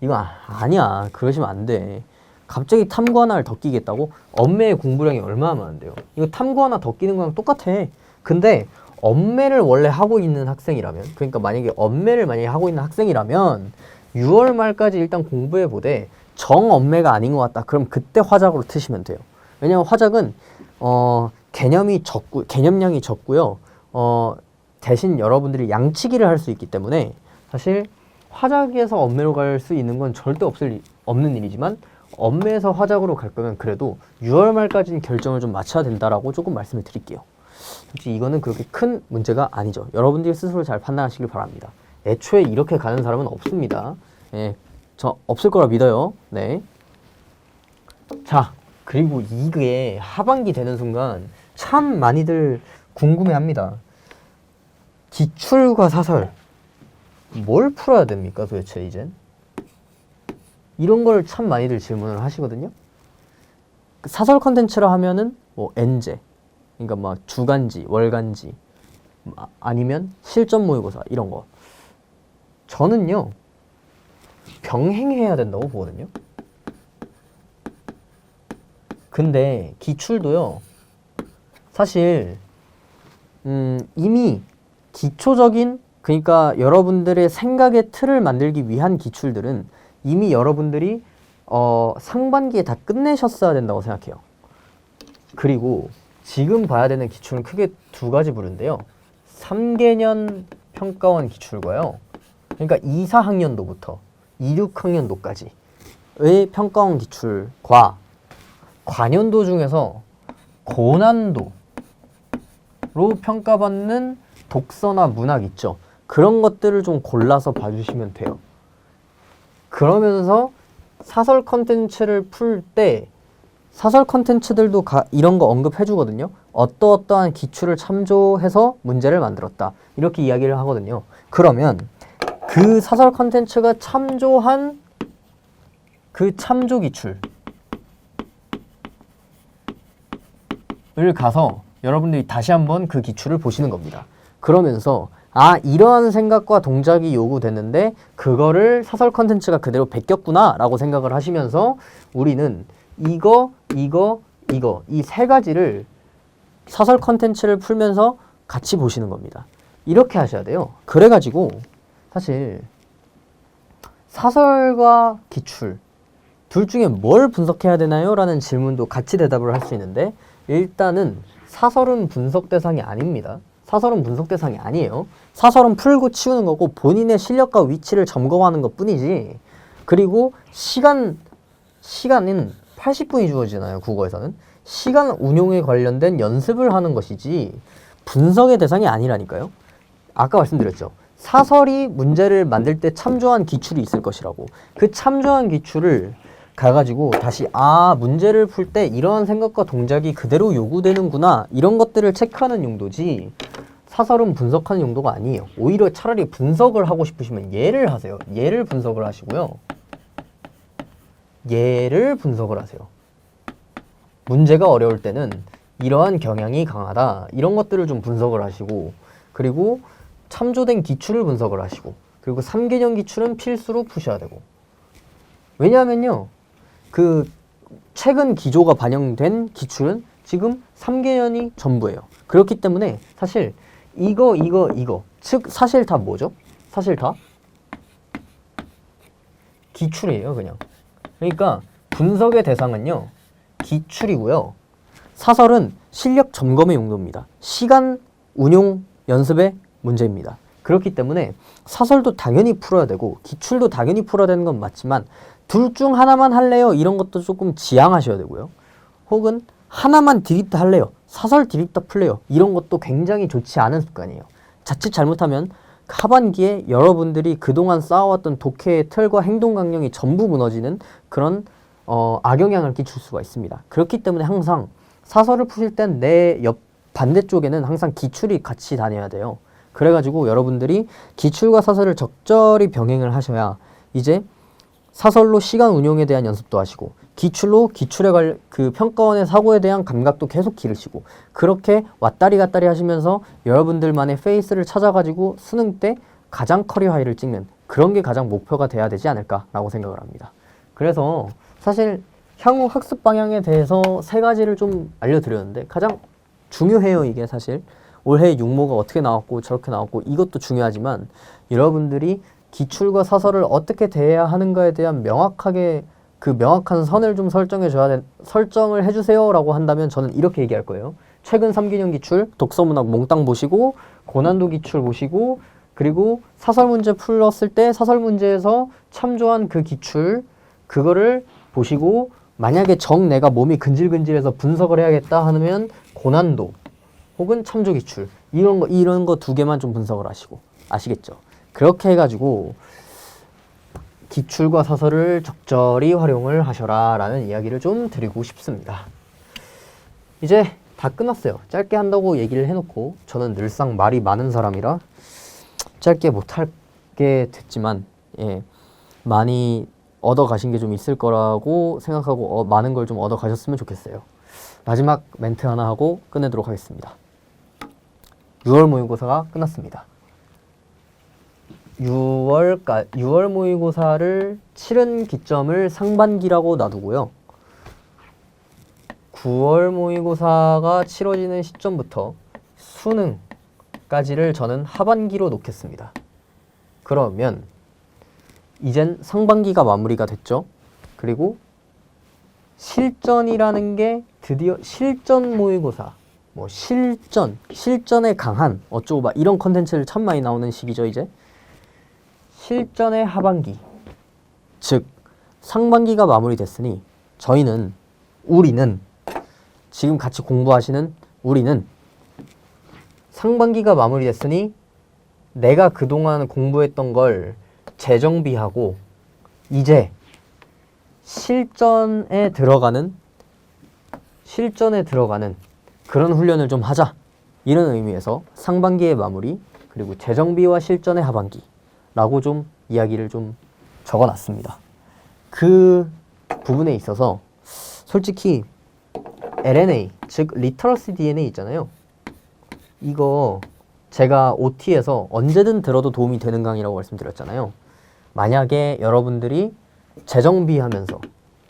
이거 아니야. 그러시면 안 돼. 갑자기 탐구 하나를 더 끼겠다고? 엄매의 공부량이 얼마나 많은데요? 이거 탐구 하나 더 끼는 거랑 똑같아. 근데 엄매를 원래 하고 있는 학생이라면, 그러니까 만약에 엄매를 만약에 하고 있는 학생이라면 6월 말까지 일단 공부해 보되 정엄매가 아닌 것 같다. 그럼 그때 화작으로 트시면 돼요. 왜냐면 화작은 개념량이 적고요. 대신 여러분들이 양치기를 할 수 있기 때문에 사실 화작에서 엄매로 갈 수 있는 건 절대 없는 일이지만 엄매에서 화작으로 갈 거면 그래도 6월 말까지는 결정을 좀 맞춰야 된다라고 조금 말씀을 드릴게요. 솔직히 이거는 그렇게 큰 문제가 아니죠. 여러분들이 스스로 잘 판단하시길 바랍니다. 애초에 이렇게 가는 사람은 없습니다. 예, 저 없을 거라 믿어요. 네. 자, 그리고 이게 하반기 되는 순간 참 많이들 궁금해합니다. 기출과 사설 뭘 풀어야 됩니까 도대체 이젠? 이런 걸 참 많이들 질문을 하시거든요. 사설 컨텐츠라 하면은 뭐 N제, 그러니까 막 주간지, 월간지, 아니면 실전 모의고사 이런 거. 저는요 병행해야 된다고 보거든요. 근데 기출도요 사실 이미 기초적인, 그러니까 여러분들의 생각의 틀을 만들기 위한 기출들은 이미 여러분들이 상반기에 다 끝내셨어야 된다고 생각해요. 그리고 지금 봐야 되는 기출은 크게 두 가지 부류인데요. 3개년 평가원 기출과요. 그러니까 2, 4학년도부터 2, 6학년도까지의 평가원 기출과 관연도 중에서 고난도로 평가받는 독서나 문학 있죠. 그런 것들을 좀 골라서 봐주시면 돼요. 그러면서 사설 컨텐츠를 풀 때 사설 컨텐츠들도 이런 거 언급해 주거든요. 어떠어떠한 기출을 참조해서 문제를 만들었다. 이렇게 이야기를 하거든요. 그러면 그 사설 컨텐츠가 참조한 그 참조 기출을 가서 여러분들이 다시 한번 그 기출을 보시는 겁니다. 그러면서 이러한 생각과 동작이 요구됐는데 그거를 사설 컨텐츠가 그대로 베꼈구나 라고 생각을 하시면서 우리는 이거 이 세 가지를 사설 컨텐츠를 풀면서 같이 보시는 겁니다. 이렇게 하셔야 돼요. 그래가지고 사실 사설과 기출 둘 중에 뭘 분석해야 되나요? 라는 질문도 같이 대답을 할 수 있는데 일단은 사설은 분석 대상이 아닙니다. 사설은 분석 대상이 아니에요. 사설은 풀고 치우는 거고 본인의 실력과 위치를 점검하는 것 뿐이지. 그리고 시간은 80분이 주어지잖아요. 국어에서는. 시간 운용에 관련된 연습을 하는 것이지 분석의 대상이 아니라니까요. 아까 말씀드렸죠. 사설이 문제를 만들 때 참조한 기출이 있을 것이라고. 그 참조한 기출을 가가지고 다시 문제를 풀 때 이러한 생각과 동작이 그대로 요구되는구나 이런 것들을 체크하는 용도지 사설은 분석하는 용도가 아니에요. 오히려 차라리 분석을 하고 싶으시면 예를 하세요. 예를 분석을 하시고요. 예를 분석을 하세요. 문제가 어려울 때는 이러한 경향이 강하다. 이런 것들을 좀 분석을 하시고 그리고 참조된 기출을 분석을 하시고 그리고 3개년 기출은 필수로 푸셔야 되고 왜냐하면요. 그 최근 기조가 반영된 기출은 지금 3개년이 전부예요. 그렇기 때문에 사실 이거 즉 사실 다 뭐죠? 사실 다 기출이에요. 그냥. 그러니까 분석의 대상은요. 기출이고요. 사설은 실력 점검의 용도입니다. 시간 운용 연습의 문제입니다. 그렇기 때문에 사설도 당연히 풀어야 되고 기출도 당연히 풀어야 되는 건 맞지만 둘 중 하나만 할래요? 이런 것도 조금 지양하셔야 되고요. 혹은 하나만 드립다 할래요? 사설 드립다 풀래요? 이런 것도 굉장히 좋지 않은 습관이에요. 자칫 잘못하면 하반기에 여러분들이 그동안 쌓아왔던 독해의 틀과 행동 강령이 전부 무너지는 그런 악영향을 끼칠 수가 있습니다. 그렇기 때문에 항상 사설을 푸실 땐 내 옆 반대쪽에는 항상 기출이 같이 다녀야 돼요. 그래가지고 여러분들이 기출과 사설을 적절히 병행을 하셔야 이제 사설로 시간 운용에 대한 연습도 하시고 기출로 기출에 관련 그 평가원의 사고에 대한 감각도 계속 기르시고 그렇게 왔다리 갔다리 하시면서 여러분들만의 페이스를 찾아가지고 수능 때 가장 커리어 하이를 찍는 그런 게 가장 목표가 돼야 되지 않을까라고 생각을 합니다. 그래서 사실 향후 학습 방향에 대해서 세 가지를 좀 알려드렸는데 가장 중요해요. 이게 사실 올해 육모가 어떻게 나왔고 저렇게 나왔고 이것도 중요하지만 여러분들이 기출과 사설을 어떻게 대해야 하는가에 대한 명확하게 그 명확한 선을 좀 설정을 해주세요 라고 한다면 저는 이렇게 얘기할 거예요. 최근 3기년 기출 독서문학 몽땅 보시고 고난도 기출 보시고 그리고 사설 문제 풀었을 때 사설 문제에서 참조한 그 기출 그거를 보시고 만약에 내가 몸이 근질근질해서 분석을 해야겠다 하면 고난도 혹은 참조 기출 이런 거 두 개만 좀 분석을 하시고 아시겠죠? 그렇게 해가지고 기출과 사설을 적절히 활용을 하셔라 라는 이야기를 좀 드리고 싶습니다. 이제 다 끝났어요. 짧게 한다고 얘기를 해놓고 저는 늘상 말이 많은 사람이라 짧게 못하게 됐지만 많이 얻어가신 게 좀 있을 거라고 생각하고 많은 걸 좀 얻어가셨으면 좋겠어요. 마지막 멘트 하나 하고 끝내도록 하겠습니다. 6월 모의고사가 끝났습니다. 6월 모의고사를 치른 기점을 상반기라고 놔두고요. 9월 모의고사가 치러지는 시점부터 수능까지를 저는 하반기로 놓겠습니다. 그러면 이젠 상반기가 마무리가 됐죠. 그리고 실전이라는 게 드디어 실전 모의고사 실전에 강한 어쩌고 막 이런 컨텐츠를 참 많이 나오는 시기죠. 이제 실전의 하반기, 즉 상반기가 마무리됐으니 우리는 지금 같이 공부하시는 우리는 상반기가 마무리됐으니 내가 그동안 공부했던 걸 재정비하고 이제 실전에 들어가는 그런 훈련을 좀 하자. 이런 의미에서 상반기의 마무리 그리고 재정비와 실전의 하반기라고 좀 이야기를 좀 적어놨습니다. 그 부분에 있어서 솔직히 LNA, 즉 리터러시 DNA 있잖아요. 이거 제가 OT에서 언제든 들어도 도움이 되는 강의라고 말씀드렸잖아요. 만약에 여러분들이 재정비하면서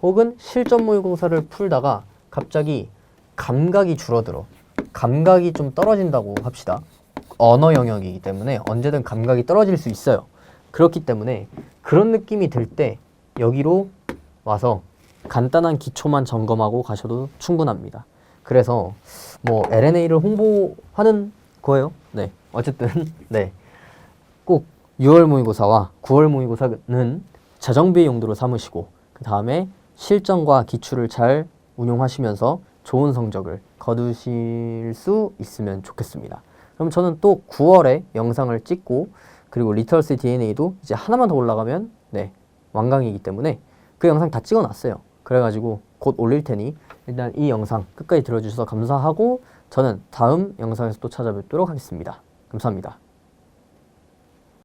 혹은 실전 모의고사를 풀다가 갑자기 감각이 줄어들어 감각이 좀 떨어진다고 합시다. 언어 영역이기 때문에 언제든 감각이 떨어질 수 있어요. 그렇기 때문에 그런 느낌이 들 때 여기로 와서 간단한 기초만 점검하고 가셔도 충분합니다. 그래서 뭐 LNA를 홍보하는 거예요. 네, 어쨌든 네, 꼭 6월 모의고사와 9월 모의고사는 재정비 용도로 삼으시고 그 다음에 실전과 기출을 잘 운용하시면서 좋은 성적을 거두실 수 있으면 좋겠습니다. 그럼 저는 또 9월에 영상을 찍고 그리고 리터러시 DNA도 이제 하나만 더 올라가면 네, 완강이기 때문에 그 영상 다 찍어놨어요. 그래가지고 곧 올릴 테니 일단 이 영상 끝까지 들어주셔서 감사하고 저는 다음 영상에서 또 찾아뵙도록 하겠습니다. 감사합니다.